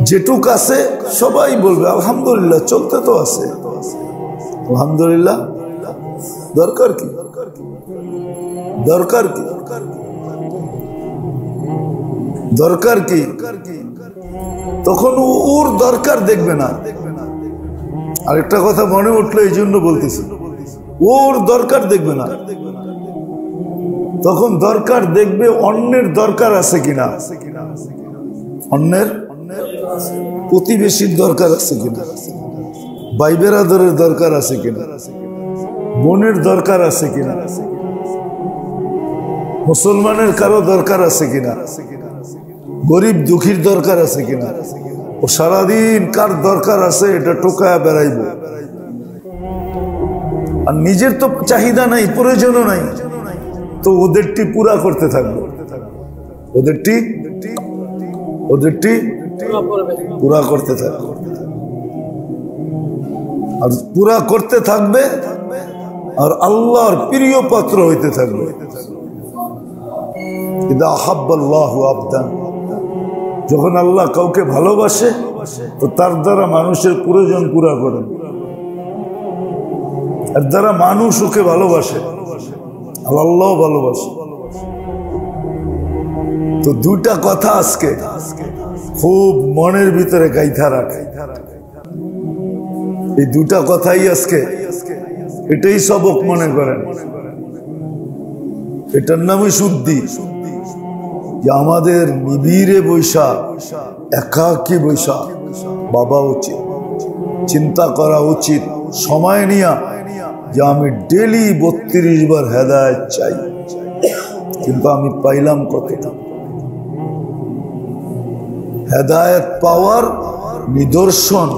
যেটুক আছে সবাই বলবে আলহামদুলিল্লাহ, চলতে তো আছে আলহামদুলিল্লাহ। দরকার কি? দরকার কি? দরকার কি? তখন ওর দরকার দেখবে না। আরেকটা কথা মনে উঠলো, এই জন্য বলতেছি, ওর দরকার দেখবে না, তখন দরকার দেখবে অন্যের দরকার আছে কিনা, অন্যের প্রতিবেশীর দরকার আছে কিনা, ভাই বেরাদরের দরকার আছে কিনা, বোনের দরকার আছে কিনা, মুসলমানের কারো দরকার আছে কিনা, গরিব দুঃখীর দরকার আছে কিনা। ও সারাদিন কার দরকার আছে এটা টোকায় বেড়াইব। আর নিজের তো চাহিদা নাই, প্রয়োজনও নাই, তো ওদেরটি পুরা করতে থাকবে, ওদেরটি পুরা করতে থাকবে। আর পুরা করতে থাকবে আর আল্লাহর প্রিয় পাত্র হইতে থাকবে। ইদা আহাব্বাল্লাহু আবদান, যখন আল্লাহ কাউকে ভালোবাসে তো তার দ্বারা মানুষের প্রয়োজন পুরা করেন, এর দ্বারা মানুষ ওকে ভালোবাসে, আল্লাহ ভালোবাসে। তো দুটা কথা আজকে খুব মনের ভিতরে গাইথা রাখে, এই দুটা কথাই আজকে, এটাই সবক মনে করেন, এটার নামই শুদ্ধি। যে আমাদের নিবিড়ে বৈশা, একাকী বৈশা বাবা উচিত, চিন্তা করা উচিত সময় নিয়া, যে আমি ডেলি 32 বার হেদায়েত চাই, কিন্তু আমি পাইলাম কতটা? হেদায়েত পাওয়ার নিদর্শন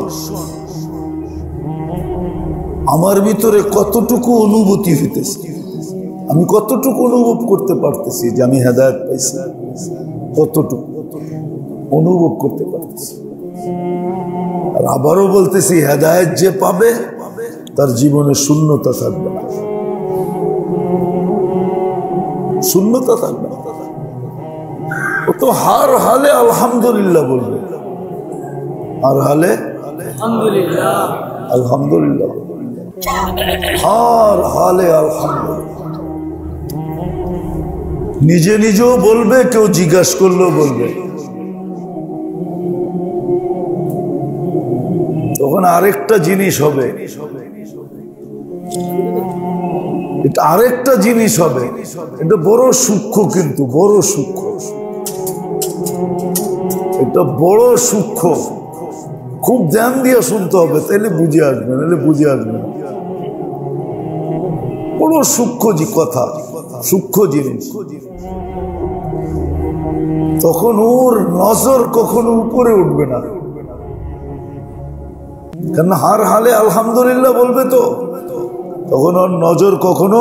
আমার ভিতরে কতটুকু অনুভূতি হইতেছে, আমি কতটুকু অনুভব করতে পারতেছি যে আমি হেদায়েত পাইছি, কতটুকু অনুভব করতে পারতেছি। আর আবারও বলতেছি, হেদায়েত যে পাবে তার জীবনে শূন্যতা থাকবে না, শূন্যতা থাকবে না। ও তো হার হালে আলহামদুলিল্লাহ বলবে, আর হালে আলহামদুলিল্লাহ, হার হালে আলহামদুলিল্লাহ। নিজে নিজেও বলবে, কেউ জিজ্ঞাসা করলেও বলবে। তখন আরেকটা জিনিস হবে, এটা আরেকটা জিনিস হবে, এটা বড় সূক্ষ্ম, কিন্তু বড় সূক্ষ্ম, এটা বড় সূক্ষ্ম, খুব ধ্যান দিয়ে শুনতে হবে, তাইলে বুঝে আসবে, নাহলে বুঝে আসবে না। বড় সূক্ষ্ম কথা, সূক্ষ্ম জিনিস। তখন ওর নজর কখনো উপরে উঠবে না, কেন হার হালে আলহামদুলিল্লাহ বলবে, তো তখন ওর নজর কখনো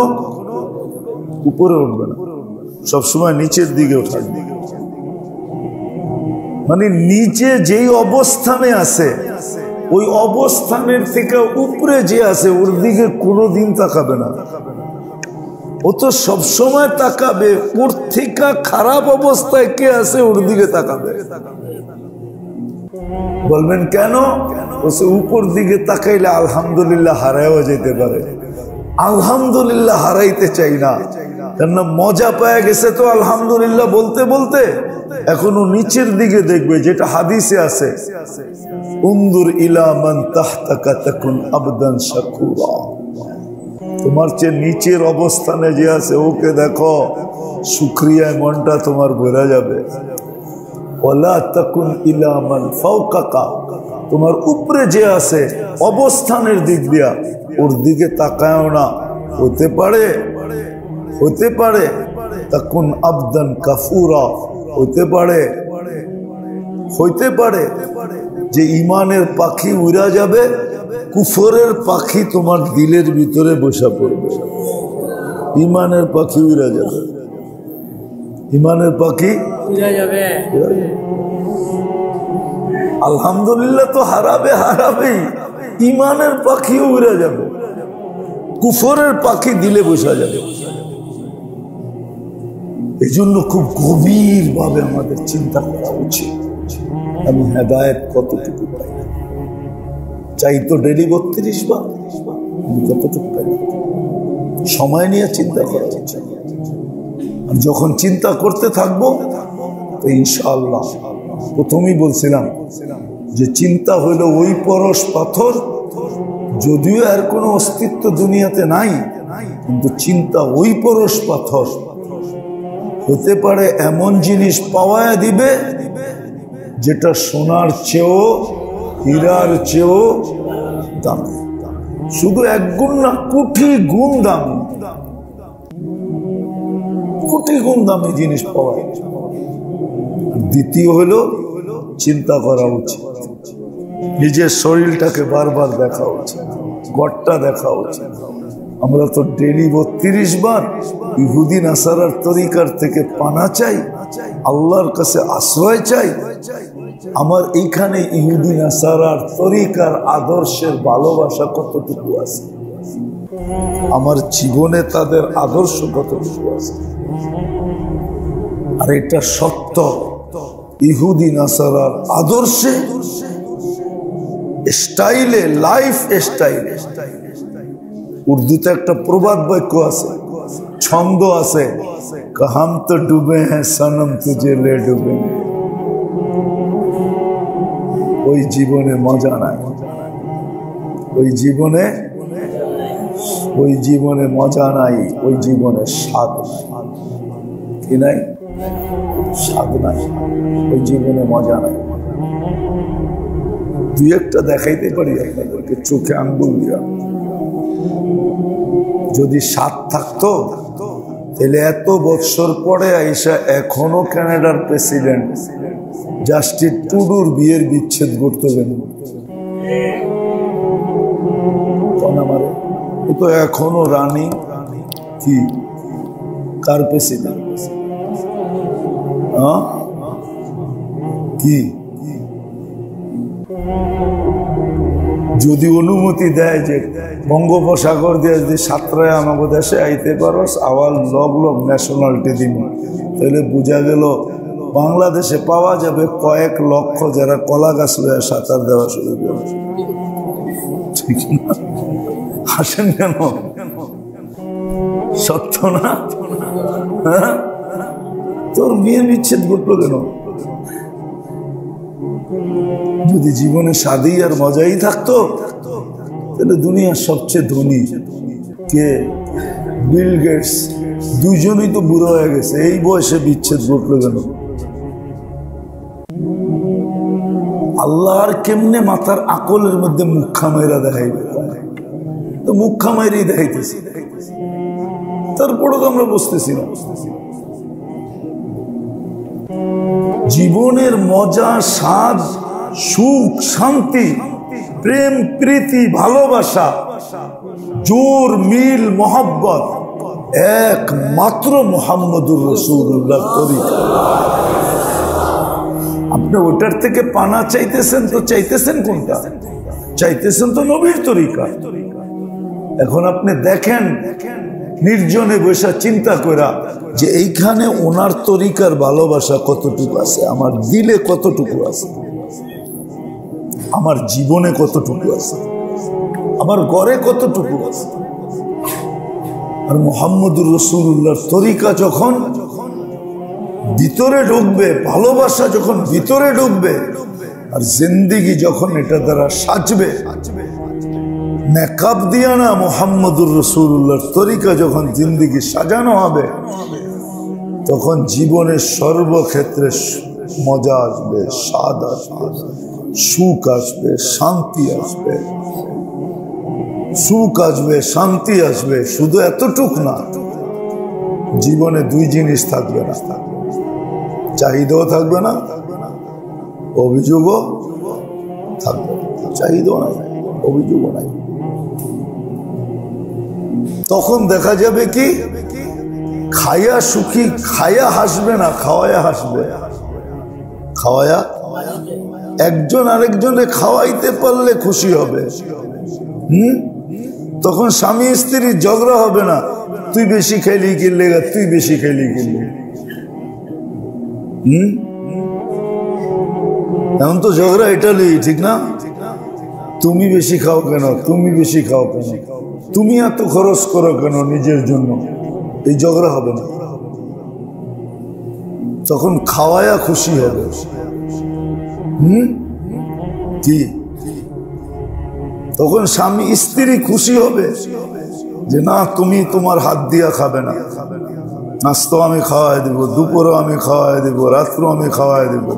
উপরে উঠবে না, সবসময় নিচের দিকেও থাকবে। মানে নিচে যেই অবস্থানে আছে, ওই অবস্থানের থেকে উপরে যে আছে ওর দিকে কোনোদিন তাকাবে না। ও তো সবসময় তাকাবে ওর থেকে খারাপ অবস্থায় কে আছে ওর দিকে তাকাবে। বলবেন কেন? উপর দিকে তাকাইলে আলহামদুলিল্লাহ হারাইও যেতে পারে, আলহামদুলিল্লাহ হারাইতে চাই না, কেননা মজা পায় গেছে তো আলহামদুলিল্লাহ বলতে বলতে। এখনো নিচের দিকে দেখবে, যেটা হাদিসে আছে, উনজুর ইলা মান তাহতাকা তাকুন আবদান শাকুরা। তোমার চেয়ে নিচের অবস্থানে যে আছে ওকে দেখো, শুকরিয়ায় মনটা তোমার ভরে যাবে। ওয়ালা তাকুন ইলা মান ফাওকাকা, তোমার উপরে যে আছে অবস্থানের দিক দিয়া ওর দিকে তাকায়ও না। হতে পারে তাকুন আবদান কাফুরা, হতে পারে হইতে পারে যে ইমানের পাখি উড়া যাবে, কুফরের পাখি তোমার দিলের ভিতরে বসা পড়বে। ইমানের পাখি উড়া যাবে, ইমানের পাখি উড়া যাবে। আলহামদুলিল্লাহ তো হারাবে, হারাবেই। ইমানের পাখি উড়া যাবে, কুফরের পাখি দিলে বসা যাবে। এই জন্য খুব গভীর ভাবে আমাদের চিন্তা করা উচিত, আমি হেদায়েত কতটুকু পাই। চাই তো ডেলি 32 বার, আমি কতটুকু পাই। সময় নিয়ে চিন্তা করা উচিত। আর যখন চিন্তা করতে থাকবো তো ইনশাআল্লাহ, প্রথমেই বলছিলাম যে চিন্তা হইল ওই পরশ পাথর, যদিও এর কোনো অস্তিত্ব দুনিয়াতে নাই, কিন্তু চিন্তা ওই পরশ পাথর। হতে পারে এমন জিনিস পাওয়া দিবে যেটা সোনার চেয়েও, হীরার চেয়েও দামি। শুধু এক গুণ না, কোটি গুণ দামি, কোটি গুণ দামি জিনিস পাওয়া। দ্বিতীয় হলো চিন্তা করা উচিত, নিজের শরীরটাকে বারবার দেখা উচিত, গড়টা দেখা উচিত। আমরা তো ডেলি 32 বার ইহুদি নাসারার তরিকার থেকে পানা চাই, আল্লাহর কাছে আশ্রয় চাই। আমার এইখানে ইহুদি নাসারার তরিকার আদর্শের ভালোবাসা কতটুকু আছে, আমার জীবনে তাদের আদর্শ কতটুকু আছে। আর এটা সত্য, ইহুদি নাসারার আদর্শে, স্টাইলে, লাইফ স্টাইলে। উর্দুতে একটা প্রবাদ বাক্য আছে, ছন্দ আছে, হাম তো ডুবে হ্যাঁ সনম তুঝে লে ডুবে। ওই জীবনে মজা নাই, ওই জীবনে, ওই জীবনে মজা নাই, ওই জীবনে স্বাদ কি নাই, স্বাদ নাই, ওই জীবনে মজা নাই। দুই একটা দেখাইতে পারি আপনাদেরকে চোখে আঙ্গুল দিয়া। যদি স্বাদ থাকতো তাহলে এত বছর পরে আইসা এখনো কানাডার প্রেসিডেন্ট জাস্টিন ট্রুডোর বিয়ের বিচ্ছেদ করতে গেল। তো এখনো রানী কি কার প্রেসিডেন্ট? কি যদি অনুমতি দেয় যে বঙ্গোপসাগর দিয়ে যদি সাতরায় আমাকে দেশে আইতে পারস, আবার লগ লগ ন্যাশনালিটি দিব, তাহলে বোঝা গেল বাংলাদেশে পাওয়া যাবে কয়েক লক্ষ যারা কলা গাছ লয়ে সাঁতার দেওয়া শুরু করবে। ঠিক না? হাসেন কেন? সত্য না? তোর বিয়ে বিচ্ছেদ ঘটলো কেন? যদি জীবনে স্বাদই আর মজাই থাকতো তাহলে দুনিয়ার সবচেয়ে ধনী কে? Bill Gates. দুইজনই তো বুড়ো হয়ে গেছে, এই বয়সে বিচ্ছেদ ঘটলো কেন? আল্লাহর কেমনে মাথার আকলের মধ্যে মুখা মাইরা দেখাইবে? তো মুখা মাইরেই দেখাইতেছি, তারপরও তো আমরা বুঝতেছি না। জীবনের মজা, স্বাদ, সুখ, শান্তি, প্রেম, প্রীতি, ভালোবাসা, জোর, মিল, মোহাব্বত একমাত্র মুহাম্মদুর রাসূলুল্লাহ তরিকা। আপনি ওটার থেকে পানা চাইতেছেন, তো চাইতেছেন কোনটা? চাইতেছেন তো নবীর তরিকা। এখন আপনি দেখেন নির্জনে বসে চিন্তা করা যে এইখানে ওনার তরিকার ভালোবাসা কতটুকু আছে, আমার দিলে কতটুকু আছে, আমার জীবনে কতটুকু আছে, আমার ঘরে কতটুকু আছে। আর মুহাম্মদুর রাসূলুল্লাহর তরিকা যখন ভিতরে ঢুকবে, ভালোবাসা যখন ভিতরে ঢুকবে, আর জিন্দেগি যখন এটা দ্বারা সাজবে, মেকআপ দিয়া না, মুহাম্মদুর রাসূলুল্লাহর তরিকা যখন জিন্দেগি সাজানো হবে, তখন জীবনের সর্বক্ষেত্রে মজা আসবে, স্বাদ আসবে, সুখ আসবে, শান্তি আসবে, সুখ আসবে, শান্তি আসবে। শুধু এতটুক না, জীবনে দুই জিনিস থাকবে না, চাহিদাও থাকবে না, অভিযোগও থাকবে, চাহিদাও নাই, অভিযোগও নাই। তখন দেখা যাবে কি খায়া সুখী, খায়া হাসবে না, খাওয়ায়া হাসবে। খাওয়ায়া একজন আরেকজনে খাওয়াইতে পারলে খুশি হবে। তখন স্বামী স্ত্রীর ঝগড়া হবে না, তুই বেশি খাইলি কিনলে, তুই বেশি খাইলি কিনলে। এখন তো ঝগড়া এটা নেই, ঠিক না? তুমি বেশি খাও কেন, তুমি বেশি খাও কেন, তুমি এত খরচ করো কেন নিজের জন্য, এই ঝগড়া হবে না। তখন খাওয়ায়া খুশি হবে। কি তখন স্বামী স্ত্রী খুশি হবে যে না, তুমি তোমার হাত দিয়া খাবে না, নাস্তা আমি খাওয়াই দিব, দুপুরও আমি খাওয়াই দিব, রাত্র আমি খাওয়াই দিব।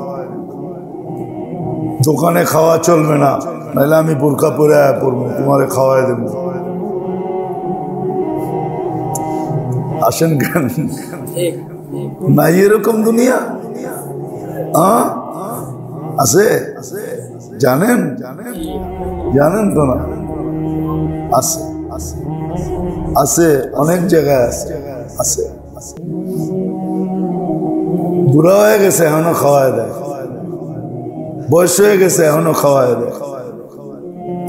দোকানে খাওয়া চলবে না, নাহলে আমি বোরকা পরে আয়া পড়বো, তোমারে খাওয়াই দেব। আসেন কেন নাই এরকম দুনিয়া? আছে, জানেন? জানেন তো না? আছে, আছে, অনেক জায়গায় আছে, আছে। বুড়া হয়ে গেছে এখনো খাওয়াই দেয়, বয়স হয়ে গেছে এখনো খাওয়াই দেয়।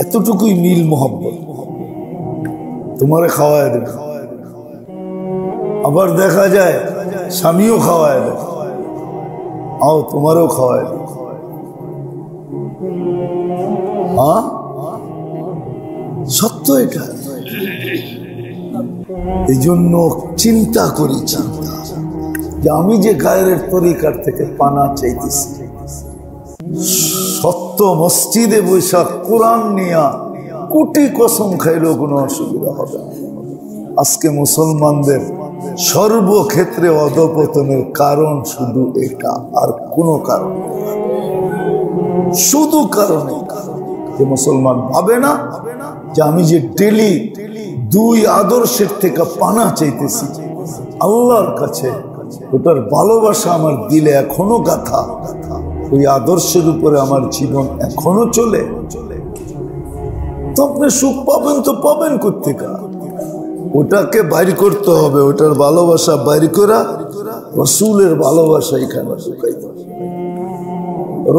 এতটুকুই মিল মোহব্বত, তোমারে খাওয়াই দেবে। আবার দেখা যায় স্বামীও খাওয়াই দেয়, আও তোমারও খাওয়াই দেয়। সত্য এটা। এই জন্য চিন্তা করি, চিন্তা যে আমি যে গায়ের তরিকার থেকে পানা চাইতেছি, সত্য মসজিদে বৈশাখ কোরআন নিয়া কোটি কসম খাইলেও কোনো অসুবিধা হবে না। আজকে মুসলমানদের সর্বক্ষেত্রে অধপতনের কারণ শুধু এটা, আর কোনো কারণ, শুধু কারণ যে মুসলমান ভাবে না যে আমি যে ডেলি দুই আদর্শের থেকে পানা চাইতেছি আল্লাহর কাছে, ওটার ভালোবাসা আমার দিলে এখনো গাথা, ওই আদর্শের উপরে আমার জীবন এখনো চলে। তো আপনি সুখ পাবেন, তো পাবেন কোত্থেকে? ওটাকে বাইর করতে হবে, ওটার ভালোবাসা বাইর করা, রসুলের ভালোবাসা এখানে শুকাইতে হবে।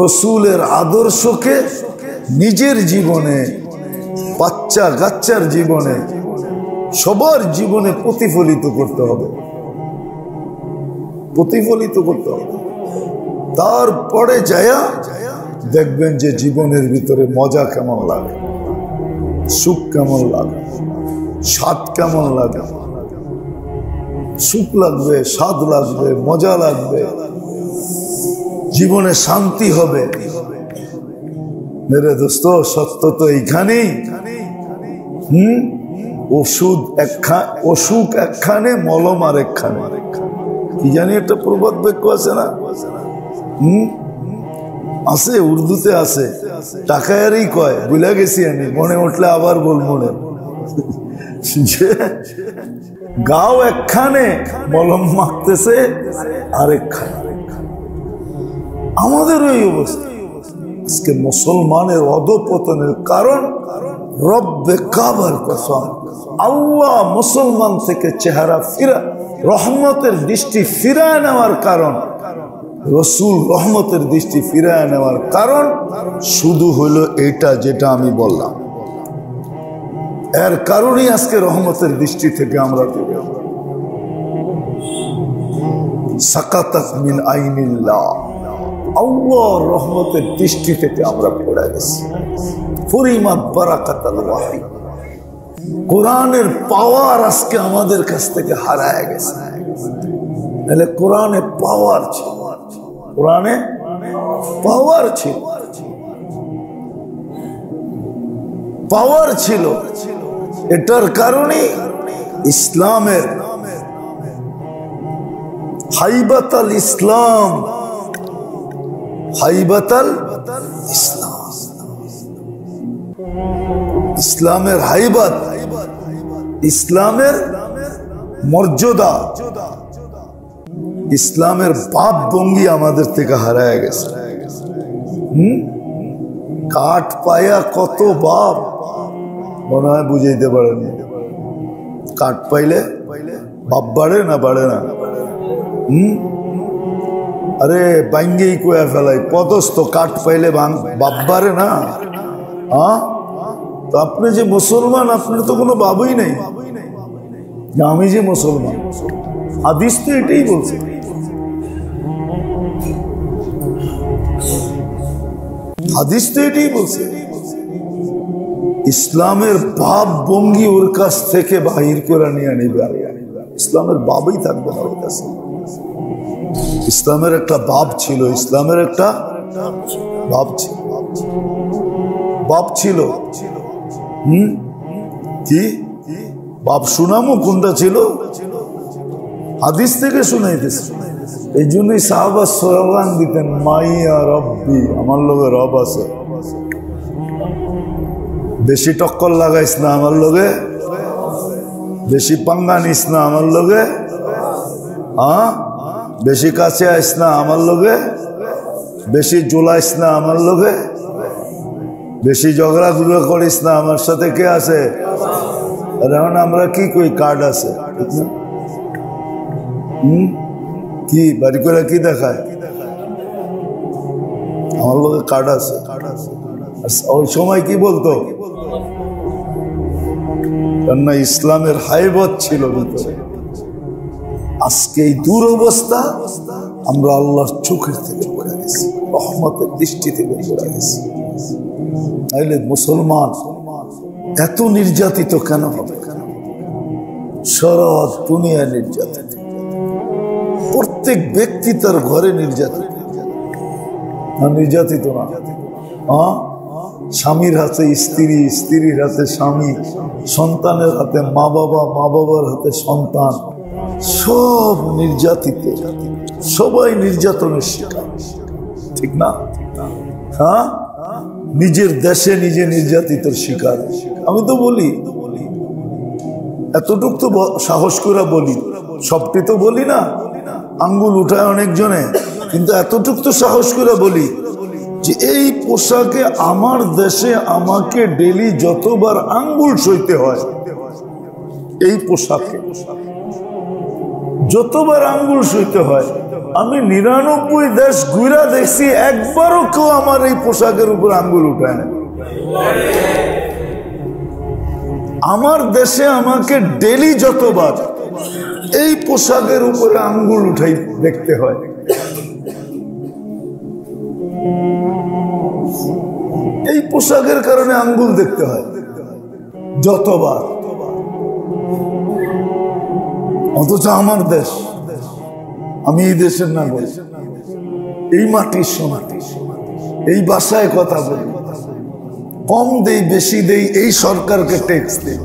রসুলের আদর্শকে নিজের জীবনে, বাচ্চা কাচ্চার জীবনে, সবার জীবনে প্রতিফলিত করতে হবে, প্রতিফলিত করতে হবে। তারপরে যায়া দেখবেন যে জীবনের ভিতরে মজা কেমন লাগে, সুখ কেমন লাগে, স্বাদ কেমন লাগে। সুখ লাগবে, স্বাদ লাগবে, মজা লাগবে, জীবনে শান্তি হবে। মেরে দোস্ত, সত্য তো এইখানেই। অসুখ একখানে, মলম আর একখানে। কি জানি একটা প্রবাদ বাক্য আছে না? আছে, উর্দুতে আছে, টাকায়ারই কয়, ভুলে গেছি আমি, মনে উঠলে আবার বলবো না। গাও একখানে, মলম মাখতেছে আরেকখানে। আমাদের ওই অবস্থা। আজকে মুসলমানের অধপতনের কারণ রব্বে কাবার কসম, আল্লাহ মুসলমান থেকে চেহারা ফিরা, রহমতের দৃষ্টি ফিরায় নেওয়ার কারণ, রসুল রহমতের দৃষ্টি ফিরায় নেওয়ার কারণ শুধু হলো এইটা যেটা আমি বললাম। এর কারণেই আজকে রহমতের দৃষ্টি থেকে আমরা সাকাতাত মিন আইনিল্লাহ, আল্লাহর রহমতের দৃষ্টি থেকে আমরা পড়ে গেছি। ফরিমাত বারাকাতুল ওয়াহি, কোরআনের পাওয়ার আজকে আমাদের কাছ থেকে হারায় গেছে। তাহলে কোরআনে পাওয়ার ছিল, কোরআনে পাওয়ার ছিল, পাওয়ার ছিল। এটার কারণে ইসলামের হাইবাতাল ইসলাম, হাইবাতাল ইসলাম, ইসলামের হাইবাত, ইসলামের মর্যাদা, ইসলামের বাপ ভঙ্গি আমাদের থেকে হারায় গেছে। কাঠ পায়া কত বাপ মনে হয় বুঝাইতে পারেনি। কাঠ পাইলে বাপ বাড়ে না বাড়ে না? আরে বাঙ্গেই কোয়া ফেলাই পদস্থ কাঠ পাইলে বাপ বাড়ে না? হ্যাঁ, তো আপনি যে মুসলমান, আপনার তো কোনো বাবুই নেই। আমি যে মুসলমান, হাদিস তো এটাই বলছে। হাদিস তো এটাই বলছে, ইসলামের বাপ বঙ্গি ওর কাছ থেকে বাহির করে নিয়ে নিবে। ইসলামের বাবই থাকবে না ওর কাছে। ইসলামের একটা বাপ ছিল, ইসলামের একটা বাপ ছিল, বাপ ছিল। কি বাপ শুনামো কোনটা ছিল? হাদিস থেকে শুনাইতেছে। এই জন্যই সাহাবা স্লোগান দিতেন, মাইয়া রব্বি, আমার লোকে রব আছে। বেশি টক্কর লাগাইস না আমার লোকে, বেশি পাঙ্গা নিস না আমার লোকে, হ্যাঁ, বেশি কাছে আইস না আমার লোকে, বেশি জোলাইস না আমার লোকে, বেশি ঝগড়া গুলো করিস না আমার সাথে। কে আছে? এখন আমরা কি কই? কার্ড আছে, কি বাড়ি করে কি দেখায়? আমার লোকে কার্ড আছে। ওই সময় কি বলতো? না, ইসলামের হাইবত ছিল ভিতরে। আজকে এই দুরবস্থা আমরা আল্লাহর চোখের থেকে পড়ে গেছি, রহমতের দৃষ্টি থেকে পড়ে গেছি। তাইলে মুসলমান এত নির্যাতিত কেন হবে? সারা দুনিয়া নির্যাতিত, প্রত্যেক ব্যক্তি তার ঘরে নির্যাতিত। নির্যাতিত না? হ্যাঁ, স্বামীর হাতে স্ত্রী, স্ত্রীর হাতে স্বামী, সন্তানের হাতে মা বাবা, মা বাবার হাতে সন্তান, সব নির্যাতিত। সবাই নির্যাতনের শিকার, ঠিক না? হ্যাঁ, নিজের দেশে নিজে নির্যাতিতের শিকার। আমি তো বলি, এতটুক তো সাহস করে বলি, সবটি তো বলি না, আঙ্গুল উঠায় অনেকজনে, কিন্তু এতটুক তো সাহস করে বলি যে এই পোশাকে আমার দেশে আমাকে ডেলি যতবার আঙ্গুল সইতে হয়, এই পোশাকে যতবার আঙ্গুল সইতে হয়, আমি 99 দেশ ঘুরা দেখছি, একবারও কেউ আমার এই পোশাকের উপর আঙ্গুল উঠায় না। আমার দেশে আমাকে ডেলি যতবার এই পোশাকের উপরে আঙ্গুল উঠাই দেখতে হয়। এই পোশাকের কারণে আঙ্গুল দেখতে হয় যতবার। অথচ আমার দেশ, আমি এই দেশের না বলি, এই মাটির সোনাটি, এই ভাষায় কথা বলি, কম দেই বেশি দেই, এই সরকারকে ট্যাক্স দেই,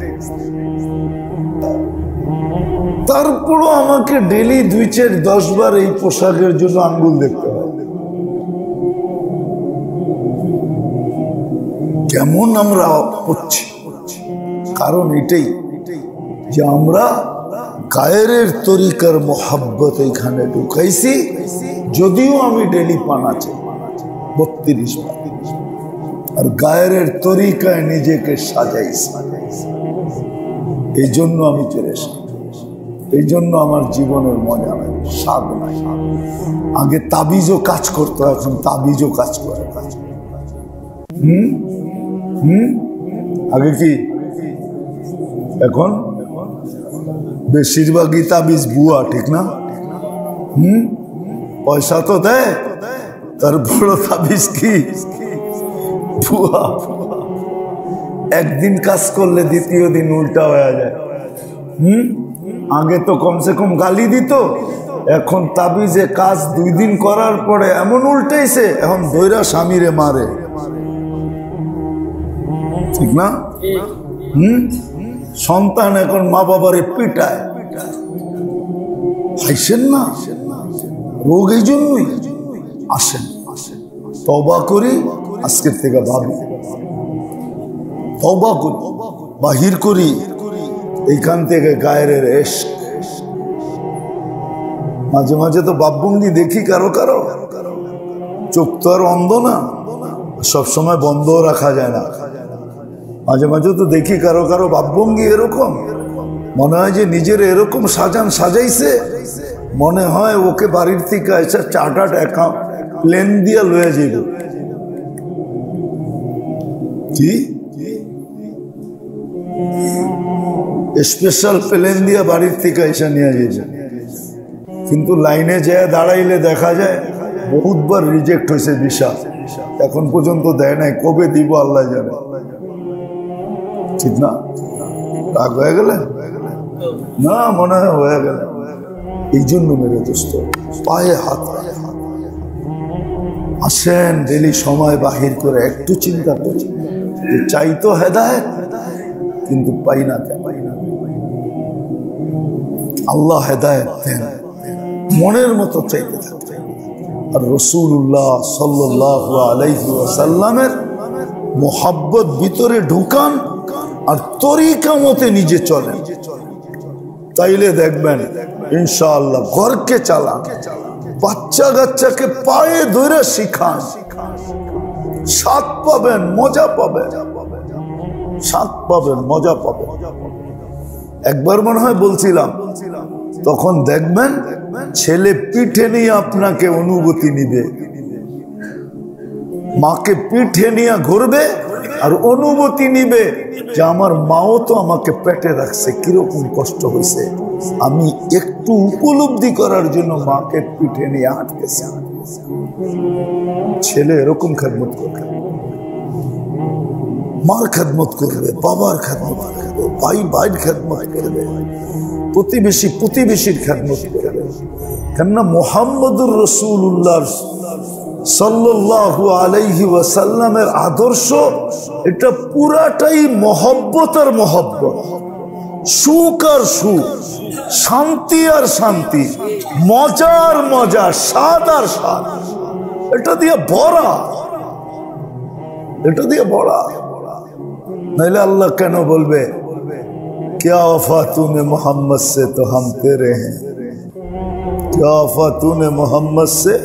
তারপরও আমাকে ডেলি 2, 4, 10 বার এই পোশাকের জন্য আঙ্গুল দেখতে হয়। কেমন আমরা করছি? কারণ এটাই যে আমরা গায়ের তরিকার মোহাব্বত এখানে ঢুকাইছি। যদিও আমি ডেলি পানাচ্ছি 32 বার, আর গায়ের তরিকায় নিজেকে সাজাইছি। এই জন্য আমি চলে এসেছি, এই জন্য আমার জীবনের মজা নাই, স্বাদ নাই। আগে তাবিজও কাজ করতো, এখন তাবিজও কাজ করে। আগে কি, এখন বেশিরভাগই তাবিজ বুয়া, ঠিক না? পয়সা তো দেয়, তারপর তাবিজ কি বুয়া। একদিন কাজ করলে দ্বিতীয় দিন উল্টা হয়ে যায়। আগে তো কমসে কম গালি দিত, এখন তাবিজে কাজ 2 দিন করার পরে এমন উল্টাইছে, এখন দৈরা স্বামীরে মারে, ঠিক না? সন্তান এখন মা বাবারে পিটায়। হাসেন না, রোগ এই জন্যই। আসেন, তওবা করি, আজকের থেকে ভাবি, তওবা করি, বাহির করি এইখান থেকে গায়ের ইশক। মাঝে মাঝে তো বাপভঙ্গি দেখি কারো কারো, চোখ তো আর অন্ধ না, সব সময় বন্ধ রাখা যায় না। মাঝে মাঝে তো দেখি কারো কারো ভাবভঙ্গি এরকম, মনে হয় যে নিজের এরকম সাজাইছে, মনে হয় ওকে বাড়ির থেকে এসে চার্টার্ড অ্যাকাউন্ট প্লেন দিয়ে লয়ে যাইব। কি স্পেশাল প্লেন দিয়ে বাড়ির থেকে এসে নিয়ে যাইব, কিন্তু লাইনে যেয়ে দাঁড়াইলে দেখা যায় বহুতবার রিজেক্ট হয়েছে ভিসা, এখন পর্যন্ত দেয় নাই, কবে দিব আল্লাহ জানে। ঠিক না? রাগ হয়ে গেলে না, মনে হয় হয়ে গেল। এই জন্য মেরে দোস্ত পায়ে হাত আসেন, ডেলি সময় বাহির করে একটু চিন্তা করি, চাই তো হেদায়েত, কিন্তু পাই না কেন? আল্লাহ হেদায়েত দেন, মনের মতো চাইতে থাকে। আর রাসূলুল্লাহ সাল্লাল্লাহু আলাইহি ওয়াসাল্লামের মোহাব্বত ভিতরে ঢুকান আর তরিকা মতে নিজে চলেন, তাইলে দেখবেন ইনশাআল্লাহ ঘরকে চালান, বাচ্চা কাচ্চাকে পায়ে ধরে শিখান, স্বাদ পাবেন, মজা পাবেন, স্বাদ পাবেন, মজা পাবেন। একবার মনে হয় বলছিলাম, তখন দেখবেন ছেলে পিঠে নিয়ে আপনাকে অনুভূতি নিবে, মাকে পিঠে নিয়ে ঘুরবে আর অনুভূতি নিবে যে আমার মাও তো আমাকে পেটে রাখছে, কিরকম কষ্ট হয়েছে, আমি একটু উপলব্ধি করার জন্য মাকে পিঠে নিয়ে হাঁটতেছি। ছেলে এরকম খেদমত করবে, মার খেদমত করবে, বাবার খেদমত করবে, ভাই ভাইয়ের খেদমত করবে, প্রতিবেশী প্রতিবেশীর খেদমত করবে। কেননা মুহাম্মদুর রাসূলুল্লাহ সাল্লাল্লাহু আলাইহি ওয়াসাল্লামের আদর্শ এটা পুরাটাই মহব্বত আর মহব্বত, সুখ আর সুখ, শান্তি আর শান্তি, মজা আর মজা, স্বাদ আর স্বাদ, এটা দিয়ে ভরা, এটা দিয়ে ভরা। নাইলে আল্লাহ কেন বলবে क्या वफा तूने मोहम्मद से तो हम तेरे हैं, क्या वफा तूने मोहम्मद से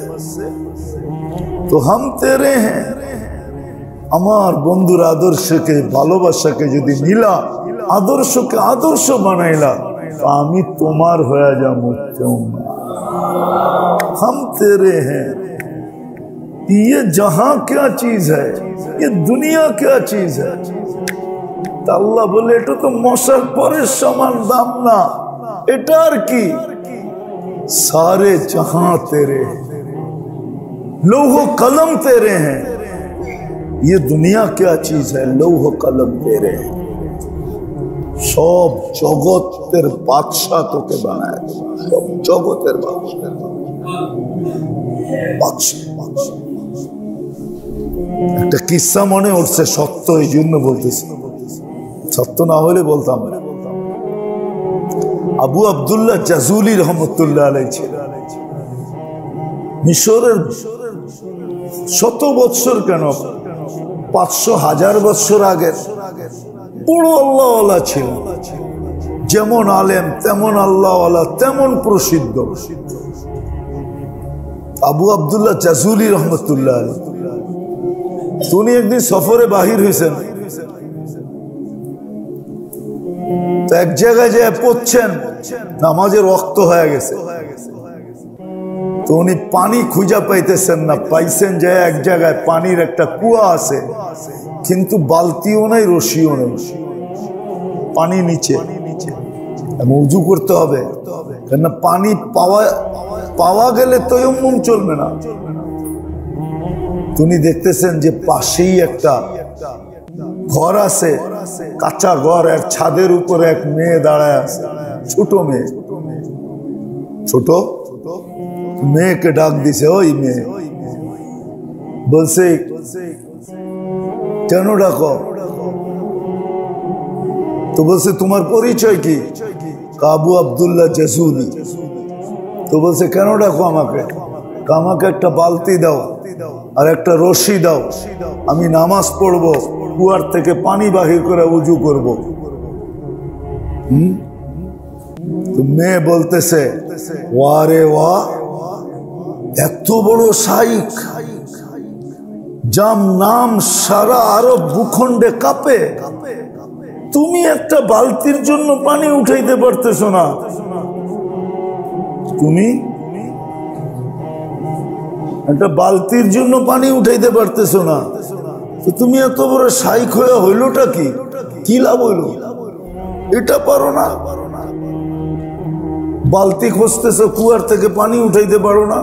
तो हम तेरे हैं। আমার বন্ধুর আদর্শকে ভালোবাসাকে যদি নিলা, আদর্শকে আদর্শ বানাইলা, আমি তোমার হয়ে যাবো, हम तेरे हैं। ये जहां क्या चीज है, ये दुनिया क्या चीज है। আল্লাহ বলে এটা তো মশার পরের সমান দাম না, এটা আর কি, सारे जहां तेरे, लौह कलम तेरे हैं। ये दुनिया क्या चीज है, लौह कलम तेरे हैं। सब जगतेर बादशाह তোকে বানায়, সব জগতের বাদশাহ। একটা কিস্সা মনে উঠছে, সত্য এই জন্য বলতেছি, সত্য না হলে বলতাম না। আবু আব্দুল্লাহ জাজুলি রহমতুল্লাহ আলাইহি ছিলেন মিশরের, শত বৎসর কেন 500,000 বৎসর আগে বড় আল্লাহওয়ালা ছিল, যেমন আলেম তেমন আল্লাহওয়ালা, তেমন প্রসিদ্ধ। আবু আব্দুল্লাহ জাজুলি রহমতুল্লাহ আলাইহি, তিনি একদিন সফরে বাহির হয়েছেন, তো এক জায়গায় যে পড়ছেন, নামাজের ওয়াক্ত হয়ে গেছে, তো উনি পানি খুঁজা পাইতেছেন না, পাইছেন যে এক জায়গায় পানির একটা কুয়া আছে, কিন্তু বালতিও নাই, রশিও নেই, পানি নিচে, উযু করতে হবে, কেননা পানি পাওয়া গেলে তায়াম্মুম চলবে না। তিনি দেখতেছেন যে পাশেই একটা ঘর আছে, কাঁচা ঘর, এক ছাদের উপরে এক মেয়ে দাঁড়ায় আছে, ছোট মেয়ে, ছোট মেয়েকে ডাক দিছে, ওই মেয়ে, বলছে কেন ডাকো? তো বলছে তোমার পরিচয় কি? আবু আব্দুল্লাহ জাজুলি। তো বলছে কেন ডাকো আমাকে? আমাকে একটা বালতি দাও আর একটা রশি দাও, আমি নামাজ পড়বো, কুয়ার থেকে পানি বাহির করে উজু করব। তো মেয়ে বলতেছে, ওয়ারে ওয়া, এত বড় শাইখ যার নাম সারা আরব ভূখণ্ডে কাঁপে, তুমি একটা বালতির জন্য পানি উঠাইতে পারতেছো না। তুমি একটা বালতির জন্য পানি উঠাইতে পারতেছো না, তো তুমি এত বড় শাইখ হয়ে হইলোটা কি লাভ হইল? এটা পারো না, বালতি খুঁজতেছো, কুয়ার থেকে পানি উঠাইতে পারো না।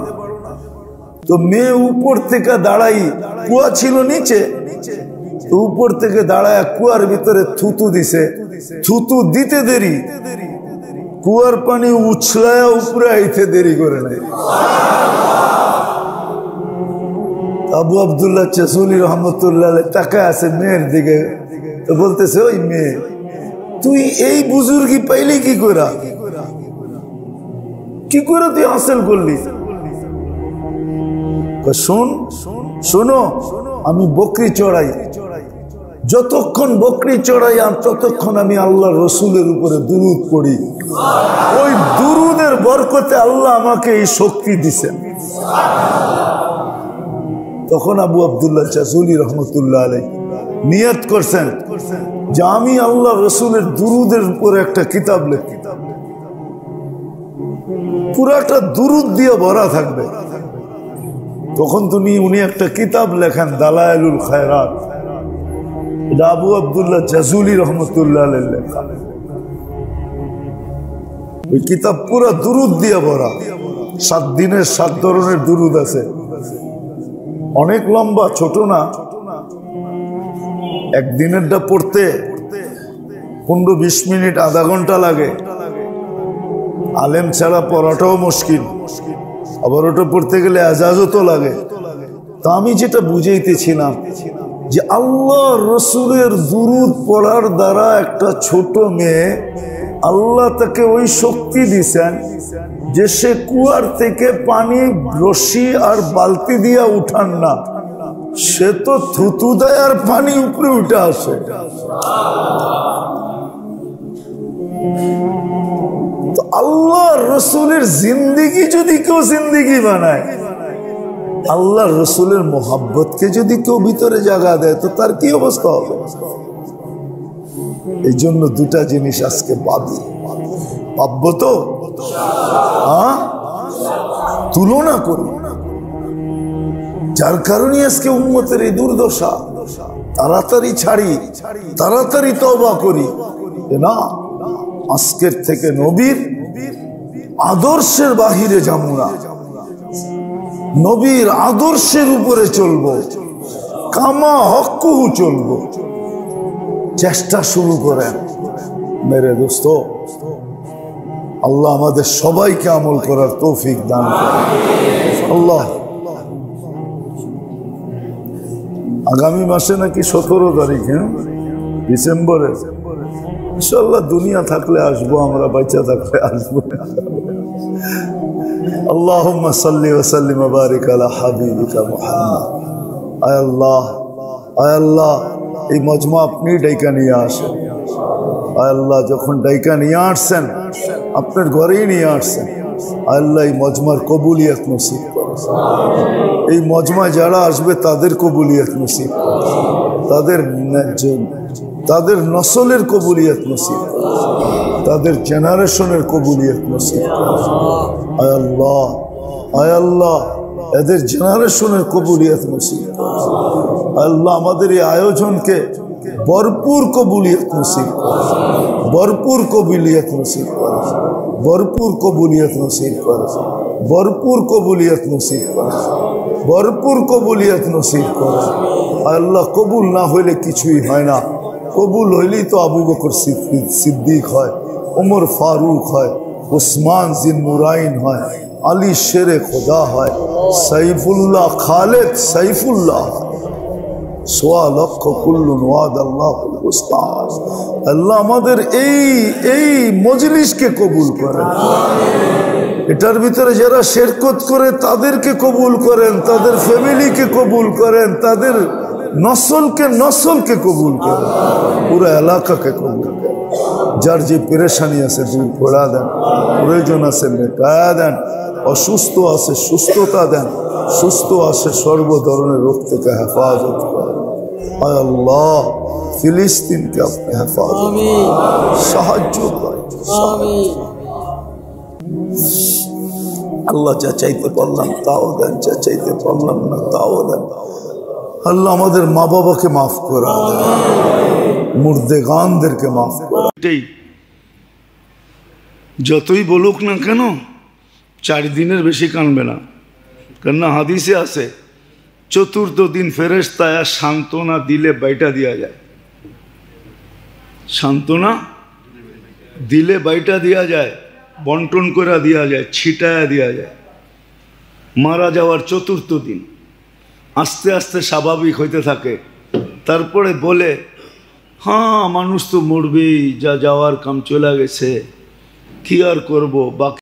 তো মেয়ে উপর থেকে দাঁড়াই, কুয়া ছিল নিচে, তো উপর থেকে দাঁড়ায় কুয়ার ভিতরে থুতু দিছে। থুতু দিতে দেরি, কুয়ার পানি উছলায় উপরে আইতে দেরি করে নাই। আবু আব্দুল্লাহ চাসুলি রহমতুল্লাহ তাকায় আছে মেয়ের দিকে, তো বলতেছে, ওই মেয়ে, তুই এই বুজুর্গি পাইলি কি করে তুই হাসিল করলি? শোনো, আমি বকরি চড়াই, যতক্ষণ বকরি চড়াই আর ততক্ষণ আমি আল্লাহ রসুলের উপরে দুরুদ পড়ি। ওই দুরুদের বরকতে আল্লাহ আমাকে এই শক্তি দিছেন। তখন আবু আব্দুল্লাহ চাসুলি রহমতুল্লাহ আলাইহি নিয়ত করছেন যে আমি আল্লাহ রসুলের দুরুদের উপরে একটা কিতাব লিখি, পুরাটা দুরুদ দিয়ে ভরা থাকবে। তখন উনি একটা কিতাব লেখেন, দালায়েলুল খায়রাত। এটা আবু আব্দুল্লাহ চাসুলি রহমতুল্লাহ আলাইহি লেখা। ওই কিতাব পুরা দুরুদ দিয়ে ভরা, 7 দিনের 7 ধরনের দুরুদ আছে। অনেক লম্বা, ছোট না। একদিনেরটা পড়তে 15-20 মিনিট, আধা ঘন্টা লাগে। আলেম ছাড়া পড়াটাও মুশকিল, আবার ওটা পড়তে গেলে এজাজতও লাগে। তা আমি যেটা বুঝাইতেছিলাম যে আল্লাহ রসুলের দুরুদ পড়ার দ্বারা একটা ছোট মেয়ে, আল্লাহ তাকে ওই শক্তি দিছেন যে সে কুয়ার থেকে পানি রশি আর বালতি দিয়া উঠান না, সে তো থুতু দেয় আর পানি উপরে উঠে আসে। তো আল্লাহ রসুলের জিন্দিগি যদি কেউ জিন্দিগি বানায়, আল্লাহ রসুলের মোহাব্বতকে যদি কেউ ভিতরে জাগা দেয়, তো তার কি অবস্থা হবে? এই জন্য দুটা জিনিস আজকে পাবো তো, তুলনা করি। যার কারণে আজকে উম্মতের এই দুর্দশা। তাড়াতাড়ি ছাড়ি, তাড়াতাড়ি তওবা করি, না আজকের থেকে নবীর আদর্শের বাহিরে যাবো না, নবীর আদর্শের উপরে চলবো, কামা হক্কুহু চলবো। চেষ্টা শুরু করেন মেরে দোস্ত। আল্লাহ আমাদের সবাইকে আমল করার তৌফিক দান করেন। আল্লাহ, আগামী মাসে নাকি 17 তারিখ, ডিসেম্বরে ইনশাআল্লাহ, দুনিয়া থাকলে আসবো, আমরা বাচ্চা থাকলে আসবো। আল্লাহুম্মা সাল্লি ওয়া সাল্লিম ওয়া বারিক আলা হাবিবিকা মুহাম্মদ। আয় আল্লাহ, আয় আল্লাহ, এই মজমা আপনি ডাইকা নিয়ে আসেন। আয় আল্লাহ, যখন ডাইকা নিয়ে আসছেন, আপনার ঘরেই নিয়ে আসছেন। আয় আল্লাহ, এই মজমার কবুলিয়ত নসিব করেন। এই মজমা যারা আসবে তাদের কবুলিয়ত নসিব করেন, তাদের নসলের কবুলিয়ত নসিব করেন, তাদের জেনারেশনের কবুলিয়ত নসিব করেন। আয় আল্লাহ, আয় আল্লাহ, এদের জেনারেশনের কবুলিয়ত নসিব করেন। আল্লাহ, আমাদের এই আয়োজনকে ভরপুর কবুলিয়ত নসিব করেন, ভরপুর কবুলিয়ত নসিব করেন, ভরপুর কবুলিয়ত নসিব করেন, ভরপুর কবুলিয়ত নসিব করেন, ভরপুর কবুলিয়ত নসিব করেন। আল্লাহ, কবুল না হইলে কিছুই হয় না, কবুল হইলেই তো আবু বকর সিদ্দিক হয়, উমর ফারুক হয়, উসমান জিন্নুরাইন হয়, আলী শেরে খোদা হয়, সাইফুল্লাহ খালেদ সাইফুল্লাহ, 1.25 লক্ষ কুল্লুন ওয়াদ আল্লাহ। আল্লাহ আমাদের এই মজলিসকে কবুল করেন, এটার ভিতরে যারা শিরকত করে তাদেরকে কবুল করেন, তাদের ফ্যামিলিকে কবুল করেন, তাদের নসলকে কবুল করেন, পুরো এলাকাকে কবুল করেন। যার যে পেরেশানি আছে দূর করে দেন, প্রয়োজন আছে মেটায়া দেন, অসুস্থ আছে সুস্থতা দেন, সুস্থ আছে সর্ব ধরনের রোগ থেকে হেফাজত করেন। আয় আল্লাহ, ফিলিস্তিনকে আপনি হেফাজত সাহায্য করেন। আল্লাহ যা চাইতে পারলাম তাও দেন, যা চাইতে পারলাম না তাও দেন। আল্লাহ আমাদের মা বাবাকে মাফ করা, মুর্দেগানদেরকে মাফ করা। যতই বলুক না কেন 4 দিনের বেশি কানবে না, কেননা হাদিসে আছে চতুর্থ দিন ফেরেশতা সান্ত্বনা দিলে বাইটা দেওয়া যায়, সান্ত্বনা দিলে বাইটা দেওয়া যায়, বন্টন করে দেওয়া যায়, ছিটায়া দেওয়া যায়। মারা যাওয়ার চতুর্থ দিন আস্তে আস্তে স্বাভাবিক হইতে থাকে, তারপরে বলে হ্যাঁ মানুষ তো মরবেই, যা যাওয়ার কাম চলে গেছে, কি আর করবো, বাকি